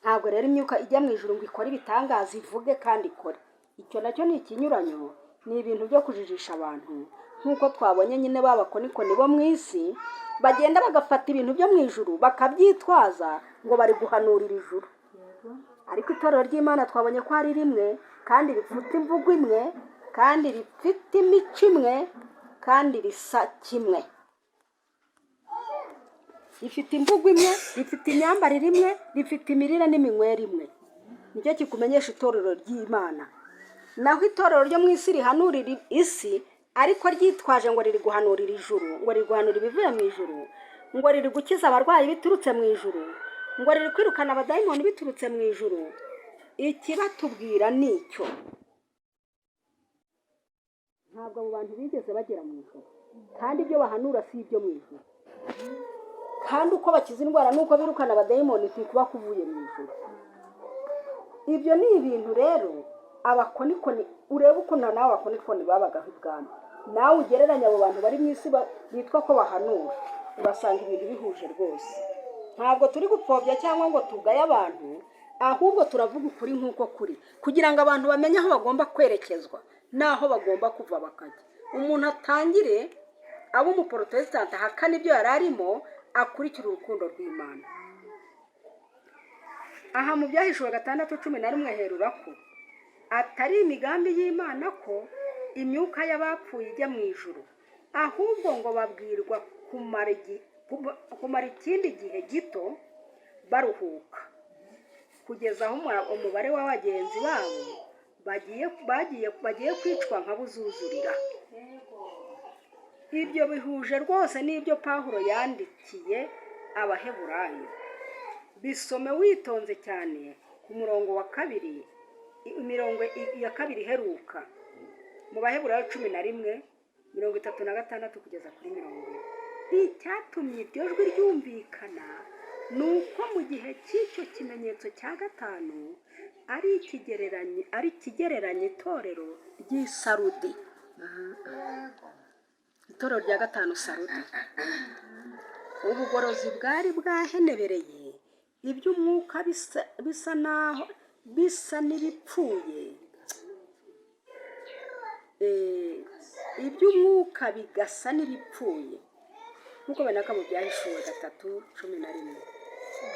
B: Ntabwo rero imyuka ijya mu ijuru ngo ikore ibitangaza, ivuge kandi ikore. Icyo nacyo ni ikinyuranyo, ni ibintu byo kujijisha abantu. Nk'uko twabonye nyine b'abakonikoni bo mu isi bagenda bagafata ibintu byo mu ijuru bakabyitwaza ngo bari guhanurira ijuru. Ariko itorero ry'Imana twabonye ko ari rimwe, kandi rifite imvugo imwe, kandi rifite imico imwe, kandi risa kimwe. Rifite imvugo imwe, rifite imyambarire imwe, rifite imirire n'iminywere imwe. Nicyo kikumenyesha itorero ry'Imana. Naho itorero ryo mu isi rihanurira isi, ariko ryitwaje ngo riri guhanurira ijuru, ngo riri guhanura ibivuye mu ijuru, ngo riri gukiza abarwayi biturutse mu ijuru, ngo riri kwirukana abadayimoni biturutse mu ijuru. Ikibatubwira ni icyo. Ntabwo abo bantu bigeze bagera mu ijuru, kandi ibyo bahanura si ibyo mu ijuru. Kandi uko bakiza indwara nuko birukana abadayimoni kuba kuvuye mu ijuru. Ibyo ni ibintu rero abakonikoni, urebe ukuntu nawe abakonikoni babagaho ibwami, nawe ugereranya abo bantu bari mu isi bitwa ko bahanura, urasanga ibintu bihuje rwose. Ntabwo turi gupfobya cyangwa ngo tugaye abantu, ahubwo turavuga ukuri nk'uko kuri, kugira ngo abantu bamenye aho bagomba kwerekezwa n'aho bagomba kuva bakajya. Umuntu atangire aba umuporotesitanti ahakana ibyo yari arimo, akurikira urukundo rw'Imana. Aha mu Byahishuwe 6:11 herura ko atari imigambi y'Imana ko imyuka y'abapfuye ijya mu ijuru, ahubwo ngo babwirwa kumara ikindi gihe gito baruhuka, kugeza aho umubare w'abagenzi babo bagiye kwicwa nka buzuzurira. Ibyo bihuje rwose n'ibyo Pawulo yandikiye Abaheburayo. Bisome witonze cyane ku murongo wa 2, imirongo ya 2 iheruka mu Baheburayo 11:36 kugeza kuri 40. Icyatumye iryo jwi ryumvikana ni uko mu gihe cy'icyo kimenyetso cya 5 ari ikigereranya itorero ry'Isarudi. Itorero rya 5 Sarudi. Ubugorozi bwari bwahenebereye, iby'umwuka bisa n'ibipfuye. Iby'umwuka bigasa n'ibipfuye. Nk'uko benaka mu Byahishuwe 3:11.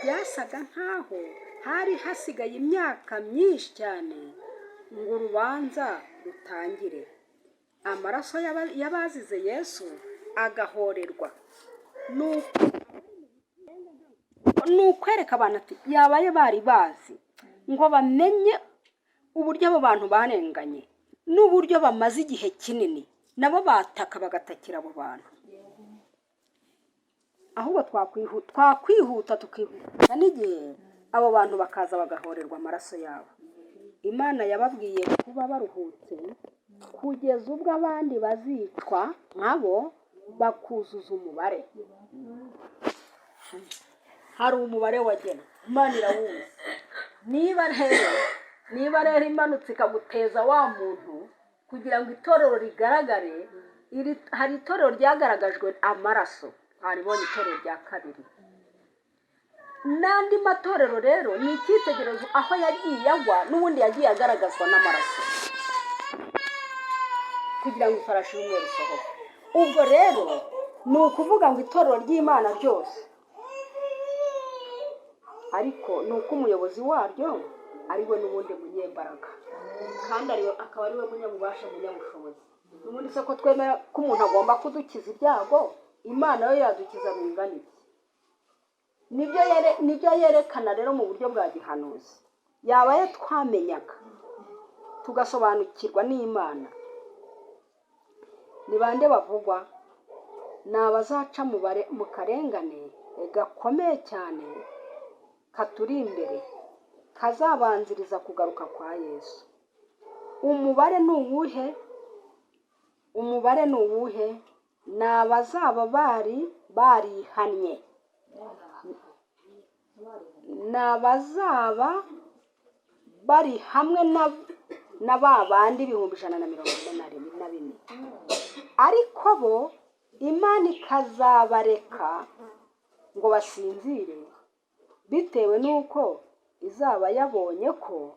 B: Byasaga nkaho hari hasigaye imyaka myinshi cyane ngo urubanza rutangire. Amaraso y'abazize Yesu agahorerwa. Ni ukwereka abantu ati yabaye bari bazi ngo bamenye uburyo abo bantu banenganye n'uburyo bamaze igihe kinini, nabo bataka bagatakira abo bantu. Ahubwo twakwihuta tukihuta n'igihe abo bantu bakaza bagahorerwa amaraso yabo. Imana yababwiye kuba baruhutse kugeza ubwo abandi bazicwa nkabo bakuzuza umubare. Hari umubare wagena, Imana irawuzi. Niba rero imanutse ikaguteza wa muntu kugira ngo itorero rigaragare, hari itorero ryagaragajwe amaraso, haribonye itorero rya 2. n'andi matorero rero ni icyitegererezo aho yagiye agwa n'ubundi yagiye agaragazwa n'amaraso kugira ngo ifarashi y'umweru isohoke. Ubwo rero ni ukuvuga ngo itorero ry'Imana ryose, ariko ni uko umuyobozi waryo ari we n'ubundi munyembaraga kandi akaba ari we munyabubasha, munyabushobozi. N'ubundi se ko twemera ko umuntu agomba kudukiza ibyago, Imana yo yadukiza bingana iki? Nibyo yerekana rero mu buryo bwa gihanuzi. Yabaye twamenyaga tugasobanukirwa n'Imana. Ni bande bavugwa? Ni abazaca mu karengane gakomeye cyane katuri imbere, kazabanziriza kugaruka kwa Yesu. Umubare ni uwuhe? Umubare ni uwuhe? Ni abazaba barihannye, ni abazaba bari hamwe na ba bandi 144. Ariko bo Imana ikazabareka ngo basinzire bitewe n'uko izaba yabonye ko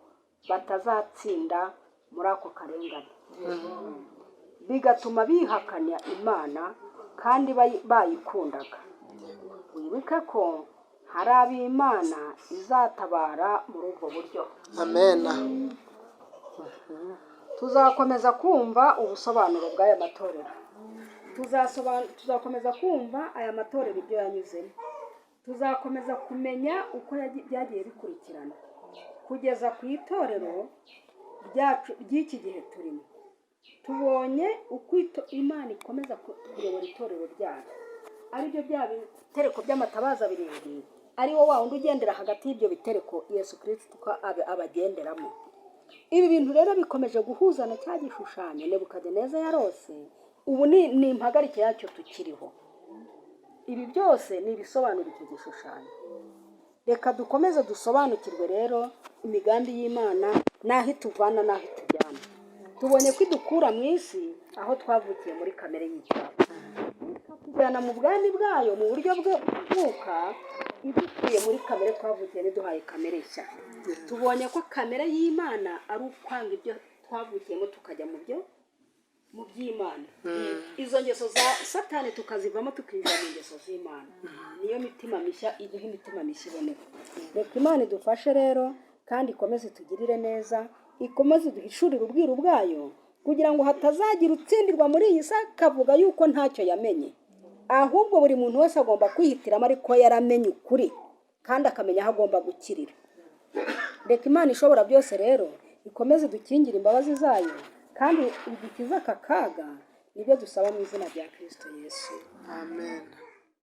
B: batazatsinda muri ako karengane, bigatuma bihakanya Imana kandi bayikundaga. Wibuke ko hari ab'Imana izatabara muri ubwo buryo.
C: Amen.
B: Tuzakomeza kumva ubusobanuro bw'aya matorero. Tuzakomeza kumva aya matorero ibyo yanyuzemo. Tuzakomeza kumenya uko byagiye bikurikirana kugeza ku itorero ryacu ry'iki gihe turimo. Tubonye uko Imana ikomeza kuyobora itorero ryayo, ari byo bya bitereko by'amatabaza birindwi, ari wo wundi ugendera hagati y'ibyo bitereko Yesu Kristo abagenderamo. Ibi bintu rero bikomeje guhuzana cya gishushanyo Nebukadineza yarose. Ubu ni impagarike yacyo tukiriho. Ibi byose ni ibisobanura icyo gishushanyo. Reka dukomeze dusobanukirwe rero imigambi y'Imana, n'aho ituvana n'aho itujyana. Tubonye ko idukura mu isi aho twavukiye muri kamere y'icyaha, ikatujyana mu bwami bwayo mu buryo bw'umwuka, idukuye muri kamere twavukiye ntiduhaye kamere nshya. Tubonye ko kamere y'Imana ari ukwanga ibyo twavukiyemo tukajya mu by'Imana. Izo ngeso za Satani tukazivamo tukinjira mu ngeso z'Imana. Niyo mitima mishya iduha imitima mishya iboneka. Reka Imana idufashe rero kandi ikomeze tugirire neza, ikomeze duhishurire ubwiru bwayo kugira ngo hatazagira utsindirwa muri iyi si akavuga yuko ntacyo yamenye. Ahubwo buri muntu wese agomba kwihitiramo ariko yaramenye ukuri kandi akamenya aho agomba gukirira. Reka Imana ishobora byose rero ikomeze dukingire imbabazi zayo kandi idukize aka kaga. Nibyo dusaba mu izina rya Kristo Yesu.
C: Amen.